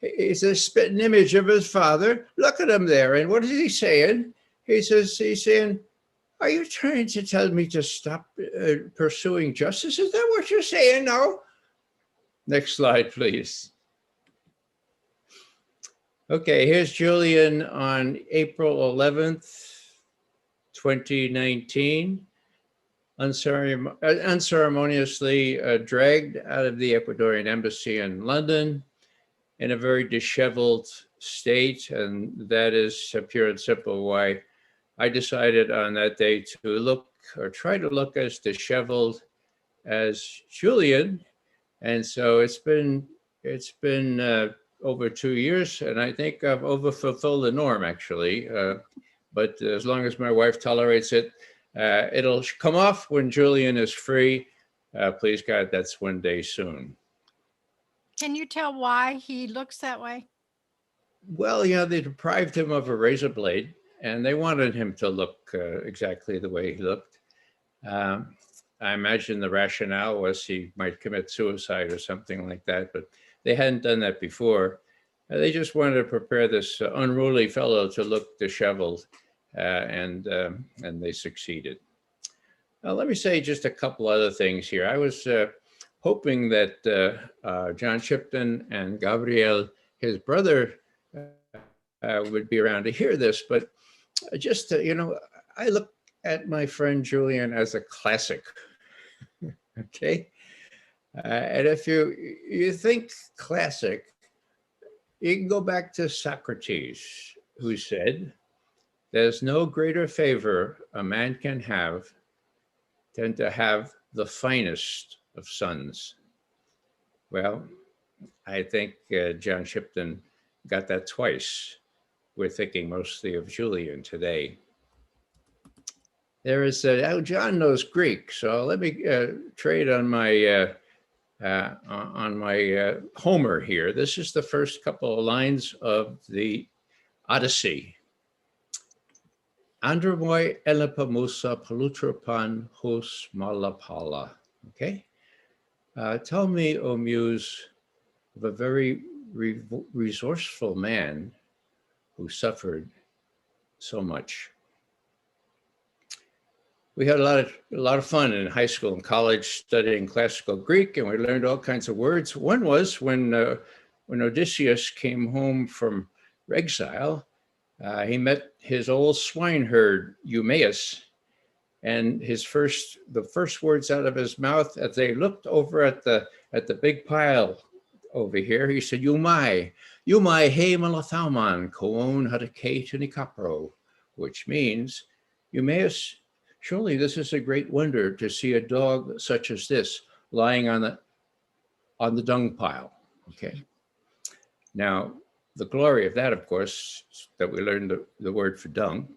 He's a spitting image of his father. Look at him there. And what is he saying? He's saying, are you trying to tell me to stop pursuing justice? Is that what you're saying now? Next slide, please. Okay, here's Julian on April 11th, 2019, unceremoniously dragged out of the Ecuadorian embassy in London in a very disheveled state. And that is pure and simple why I decided on that day to try to look as disheveled as Julian. And so it's been over 2 years, and I think I've overfulfilled the norm, actually. But as long as my wife tolerates it, it'll come off when Julian is free. Please God, that's one day soon. Can you tell why he looks that way? Well, yeah, they deprived him of a razor blade, and they wanted him to look exactly the way he looked. I imagine the rationale was he might commit suicide or something like that, but they hadn't done that before. They just wanted to prepare this unruly fellow to look disheveled, and they succeeded. Now, let me say just a couple other things here. I was hoping that John Shipton and Gabriel, his brother, would be around to hear this, but just to, you know, I look at my friend Julian as a classic. Okay, and if you think classic, you can go back to Socrates, who said, "There's no greater favor a man can have than to have the finest of sons." Well, I think John Shipton got that twice. We're thinking mostly of Julian today. There is John knows Greek, so let me trade on my Homer here. This is the first couple of lines of the Odyssey. Andromoi elapamusa palutropan hos malapala. Okay. Tell me, O muse, of a very resourceful man who suffered so much. We had a lot of fun in high school and college studying classical Greek, and we learned all kinds of words. One was when Odysseus came home from exile, he met his old swineherd Eumaeus, and the first words out of his mouth as they looked over at the big pile over here, he said, "Eumai he malathalman koon hadake tunikapro," which means, Eumaeus, surely this is a great wonder to see a dog such as this lying on the dung pile. Okay. Now, the glory of that, of course, that we learned the word for dung.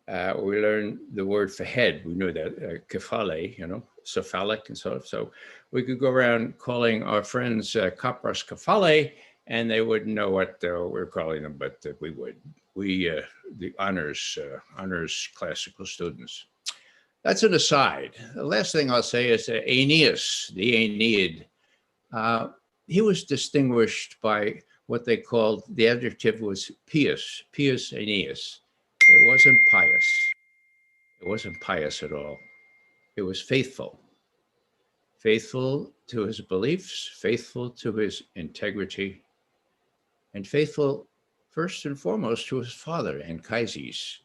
We learned the word for head. We knew that, kephale, you know, cephalic and so on. So we could go around calling our friends kapras kephale, and they wouldn't know what we're calling them, but we would. We, the honors classical students. That's an aside. The last thing I'll say is Aeneas, the Aeneid. He was distinguished by what they called, the adjective was pious Aeneas. It wasn't pious. It wasn't pious at all. It was faithful. Faithful to his beliefs, faithful to his integrity, and faithful first and foremost to his father, Anchises,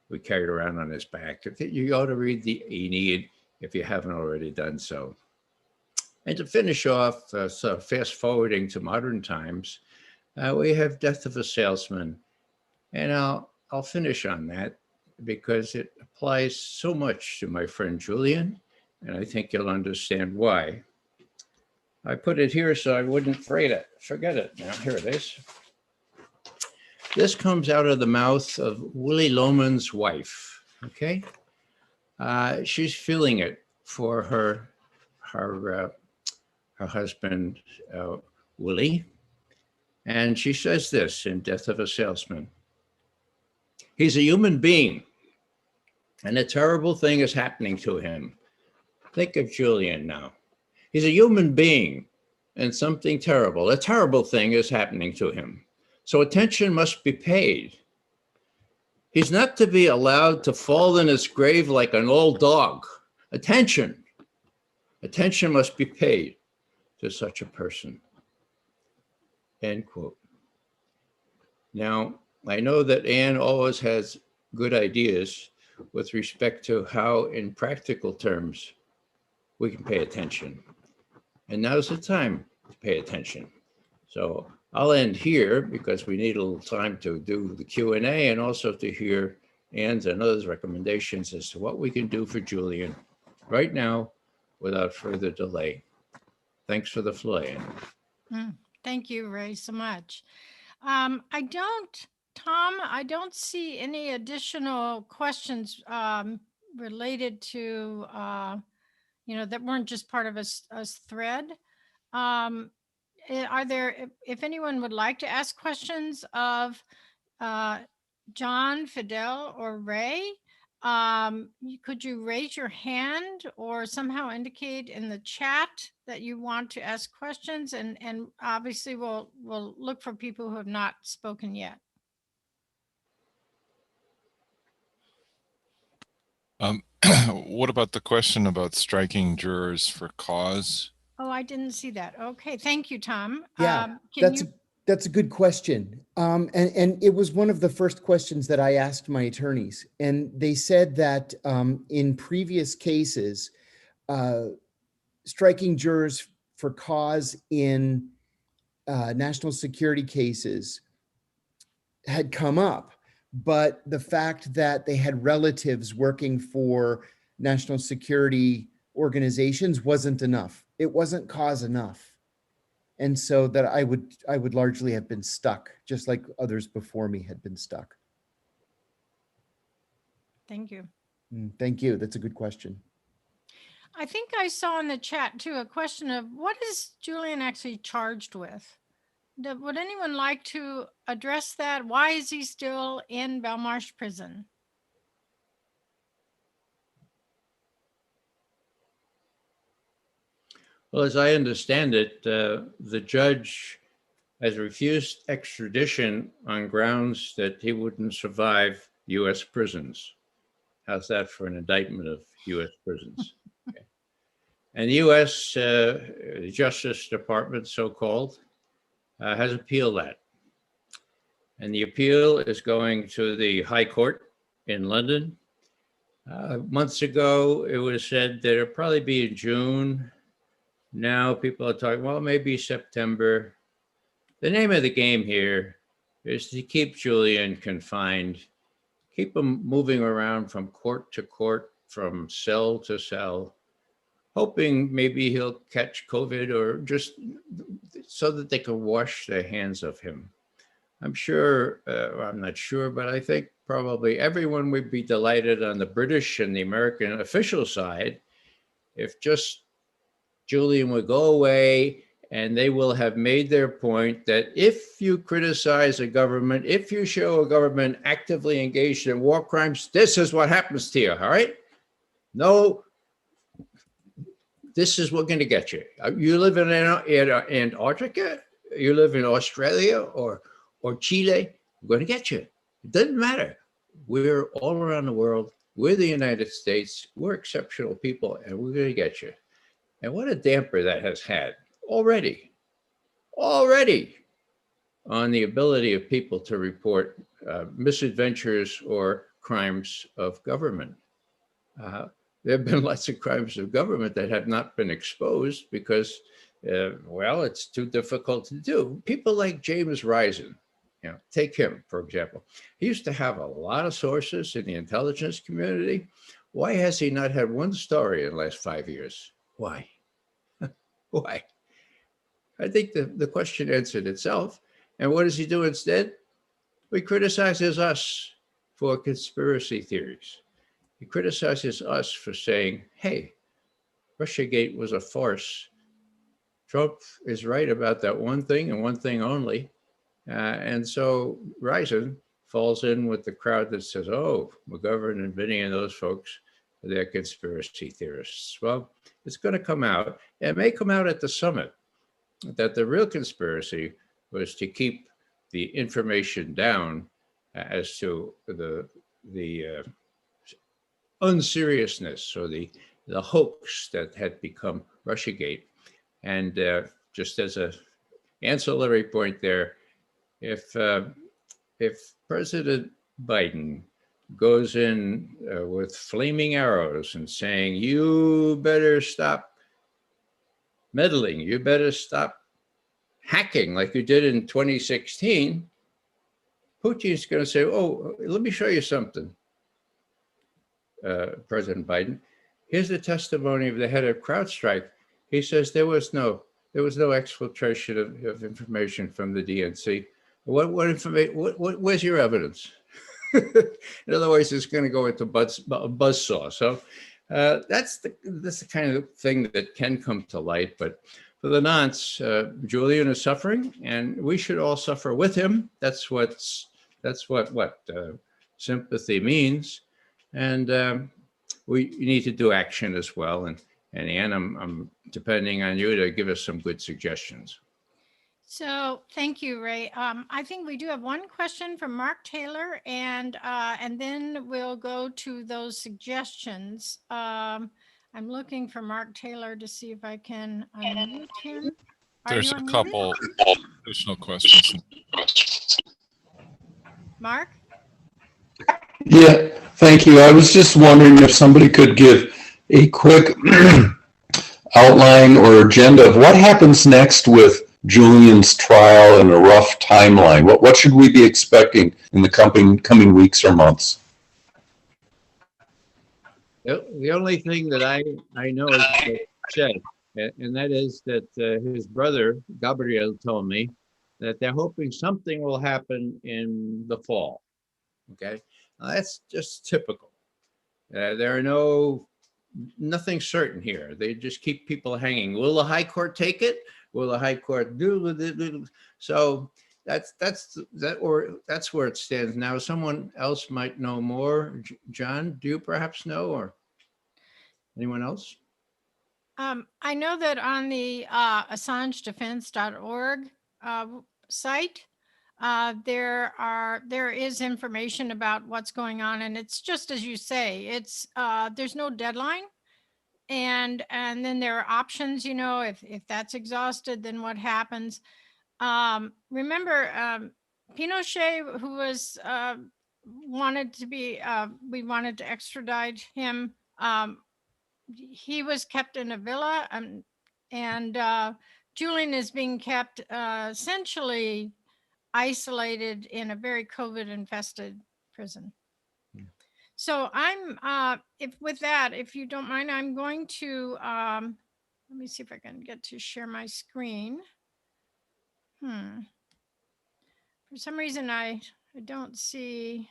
who carried around on his back. You ought to read the Aeneid if you haven't already done so. And to finish off, so fast forwarding to modern times, we have Death of a Salesman. And I'll finish on that because it applies so much to my friend Julian, and I think you'll understand why. I put it here so I wouldn't forget it. Now, here it is. This comes out of the mouth of Willie Loman's wife, okay? She's feeling it for her husband, Willie. And she says this in Death of a Salesman. He's a human being, and a terrible thing is happening to him. Think of Julian now. He's a human being, and something terrible, a terrible thing is happening to him. So attention must be paid. He's not to be allowed to fall in his grave like an old dog. Attention must be paid to such a person. End quote. Now, I know that Anne always has good ideas with respect to how, in practical terms, we can pay attention. And now's the time to pay attention. So I'll end here because we need a little time to do the Q&A and also to hear Anne's and others' recommendations as to what we can do for Julian right now without further delay. Thanks for the floor, Anne. Thank you, Ray, so much. Tom, I don't see any additional questions related to, that weren't just part of a thread. Are there, if anyone would like to ask questions of John, Fidel, or Ray, could you raise your hand or somehow indicate in the chat that you want to ask questions? And obviously we'll look for people who have not spoken yet. What about the question about striking jurors for cause? Oh, I didn't see that. Okay, thank you, Tom. Yeah, Can you? that's a good question. And it was one of the first questions that I asked my attorneys. And they said that in previous cases, striking jurors for cause in national security cases had come up, but the fact that they had relatives working for national security organizations wasn't enough. It wasn't cause enough. And so that I would largely have been stuck, just like others before me had been stuck. Thank you. Thank you. That's a good question. I think I saw in the chat too a question of what is Julian actually charged with? Would anyone like to address that? Why is he still in Belmarsh prison? Well, as I understand it, the judge has refused extradition on grounds that he wouldn't survive U.S. prisons. How's that for an indictment of U.S. prisons? Okay. And the U.S. Justice Department, so-called, has appealed that. And the appeal is going to the High Court in London. Months ago, it was said that it'll probably be in June. Now people are talking, well, maybe September. The name of the game here is to keep Julian confined, keep him moving around from court to court, from cell to cell, hoping maybe he'll catch COVID or just so that they can wash their hands of him. I'm sure, I'm not sure, but I think probably everyone would be delighted on the British and the American official side if just Julian would go away and they will have made their point that if you criticize a government, if you show a government actively engaged in war crimes, this is what happens to you, all right? No, this is what's going to get you. You live in Antarctica, you live in Australia or Chile, we're going to get you. It doesn't matter. We're all around the world. We're the United States. We're exceptional people, and we're going to get you. And what a damper that has had already on the ability of people to report misadventures or crimes of government. There have been lots of crimes of government that have not been exposed because, well, it's too difficult to do. People like James Risen, take him, for example. He used to have a lot of sources in the intelligence community. Why has he not had one story in the last 5 years? Why? Why? I think the question answered itself. And what does he do instead? He criticizes us for conspiracy theories. He criticizes us for saying, hey, Russiagate was a farce. Trump is right about that one thing and one thing only. And so Risen falls in with the crowd that says, oh, McGovern and Vinny and those folks, they're conspiracy theorists. Well, it's going to come out. It may come out at the summit that the real conspiracy was to keep the information down as to the unseriousness or the hoax that had become Russiagate. And just as an ancillary point there, if President Biden goes in with flaming arrows and saying, you better stop meddling, you better stop hacking like you did in 2016, Putin's going to say, oh, let me show you something, President Biden. Here's the testimony of the head of CrowdStrike. He says there was no exfiltration of information from the DNC. What information? Where's your evidence? In other words, it's going to go into buzzsaw. So that's the kind of thing that can come to light. But for the nonce, Julian is suffering, and we should all suffer with him. That's what sympathy means. And we need to do action as well. And Ann, I'm depending on you to give us some good suggestions. So thank you, Ray. I think we do have one question from Mark Taylor, and then we'll go to those suggestions. I'm looking for Mark Taylor to see if I can unmute him. There's a unmuted? couple additional questions. Mark? Yeah, thank you. I was just wondering if somebody could give a quick outline or agenda of what happens next with Julian's trial and a rough timeline. What should we be expecting in the coming weeks or months? The only thing that I know is what you said, and that is that his brother, Gabriel, told me that they're hoping something will happen in the fall. Okay, now, that's just typical. There are nothing certain here. They just keep people hanging. Will the High Court take it? Will the High Court do? So that's where it stands now. Someone else might know more. John, do you perhaps know, or anyone else? I know that on the AssangeDefense.org site, there is information about what's going on, and it's just as you say. It's there's no deadline, and then there are options. You know, if that's exhausted, then what happens? Remember Pinochet, who was wanted to be we wanted to extradite him. He was kept in a villa, and Julian is being kept essentially isolated in a very COVID infested prison. So I'm if you don't mind, I'm going to let me see if I can get to share my screen. For some reason I don't see.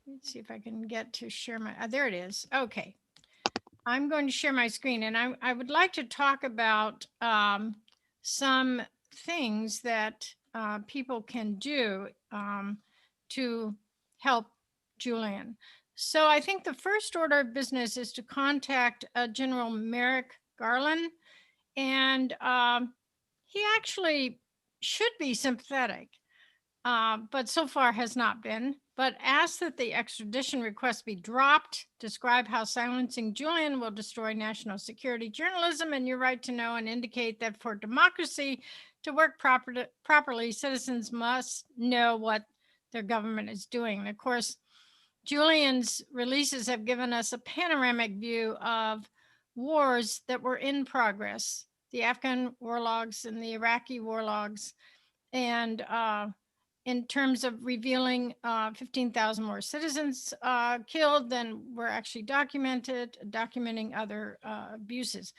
Let's see if I can get to share my, there it is. Okay. I'm going to share my screen, and I would like to talk about some things that people can do to help Julian. So I think the first order of business is to contact General Merrick Garland, and he actually should be sympathetic, but so far has not been. But ask that the extradition request be dropped, describe how silencing Julian will destroy national security journalism and your right to know, and indicate that for democracy to work properly, citizens must know what their government is doing. And of course, Julian's releases have given us a panoramic view of wars that were in progress, the Afghan war logs and the Iraqi war logs, and in terms of revealing 15,000 more citizens killed than were actually documenting other abuses.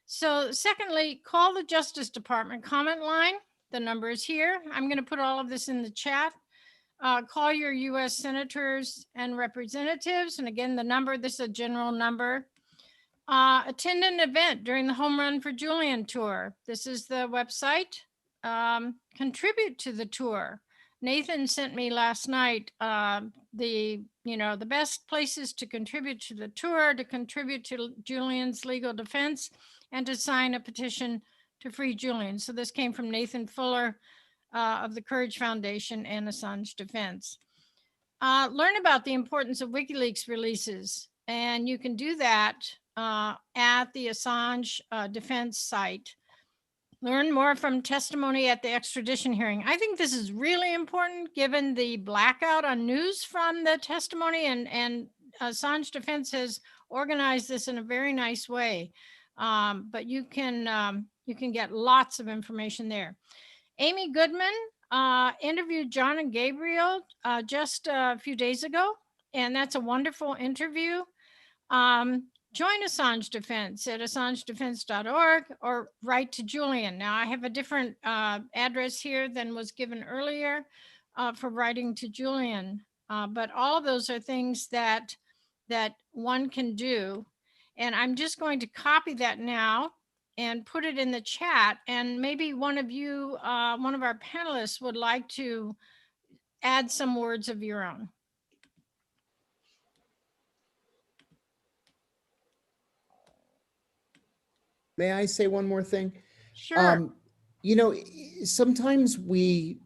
So secondly, call the Justice Department comment line. The number is here. I'm going to put all of this in the chat. Call your US senators and representatives. And again, the number, this is a general number. Attend an event during the Home Run for Julian tour. This is the website. Contribute to the tour. Nathan sent me last night the best places to contribute to the tour, to contribute to Julian's legal defense, and to sign a petition to free Julian. So this came from Nathan Fuller of the Courage Foundation and Assange Defense. Learn about the importance of WikiLeaks releases, and you can do that at the Assange Defense site. Learn more from testimony at the extradition hearing. I think this is really important given the blackout on news from the testimony, and Assange Defense has organized this in a very nice way. But you can get lots of information there. Amy Goodman interviewed John and Gabriel just a few days ago, and that's a wonderful interview. Join Assange Defense at AssangeDefense.org or write to Julian. Now, I have a different address here than was given earlier for writing to Julian, but all of those are things that one can do. And I'm just going to copy that now and put it in the chat. And maybe one of you, one of our panelists would like to add some words of your own. May I say one more thing? Sure. You know, sometimes we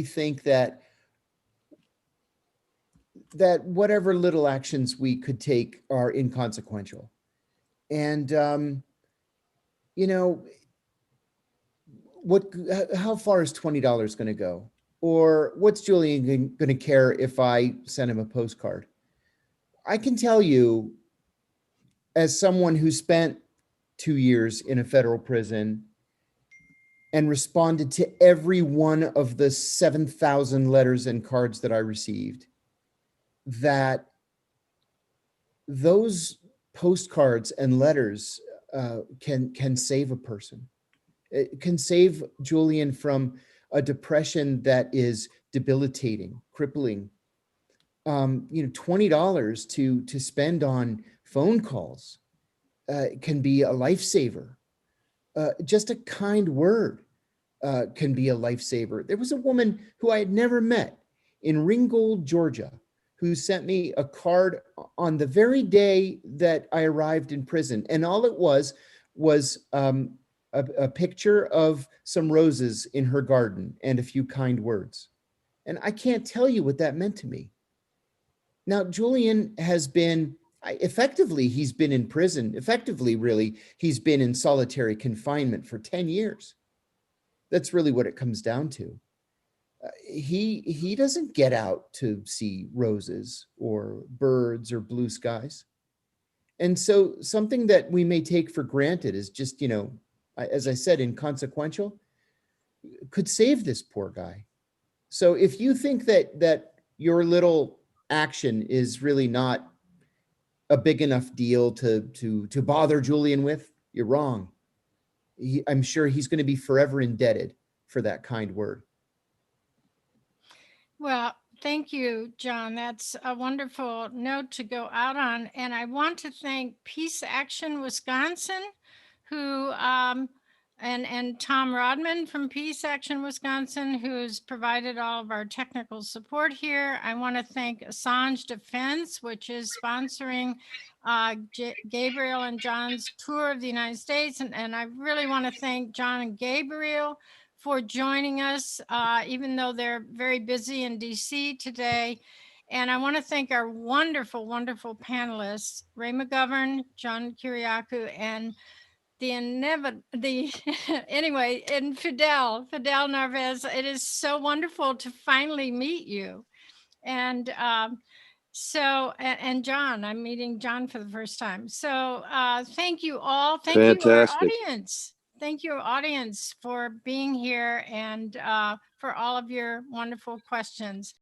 think that whatever little actions we could take are inconsequential. And, you know, how far is $20 going to go? Or what's Julian going to care if I send him a postcard? I can tell you, as someone who spent 2 years in a federal prison and responded to every one of the 7,000 letters and cards that I received, that those postcards and letters can save a person. It can save Julian from a depression that is debilitating, crippling. You know, $20 to spend on phone calls can be a lifesaver. Just a kind word can be a lifesaver. There was a woman who I had never met in Ringgold, Georgia, who sent me a card on the very day that I arrived in prison. And all it was a picture of some roses in her garden and a few kind words. And I can't tell you what that meant to me. Now, Julian has been, effectively, he's been in prison. Effectively, really, he's been in solitary confinement for 10 years. That's really what it comes down to. He doesn't get out to see roses or birds or blue skies. And so something that we may take for granted is just, you know, as I said, inconsequential, could save this poor guy. So if you think that your little action is really not a big enough deal to bother Julian with, you're wrong. I'm sure he's going to be forever indebted for that kind word. Well, thank you, John. That's a wonderful note to go out on. And I want to thank Peace Action Wisconsin, who and Tom Rodman from Peace Action Wisconsin, who's provided all of our technical support here. I want to thank Assange Defense, which is sponsoring Gabriel and John's tour of the United States. And I really want to thank John and Gabriel for joining us, even though they're very busy in DC today. And I want to thank our wonderful, wonderful panelists, Ray McGovern, John Kiriakou, and anyway, and Fidel Narvaez. It is so wonderful to finally meet you. And and John, I'm meeting John for the first time. So thank you all. Thank you, our audience. Thank you, audience, for being here and for all of your wonderful questions.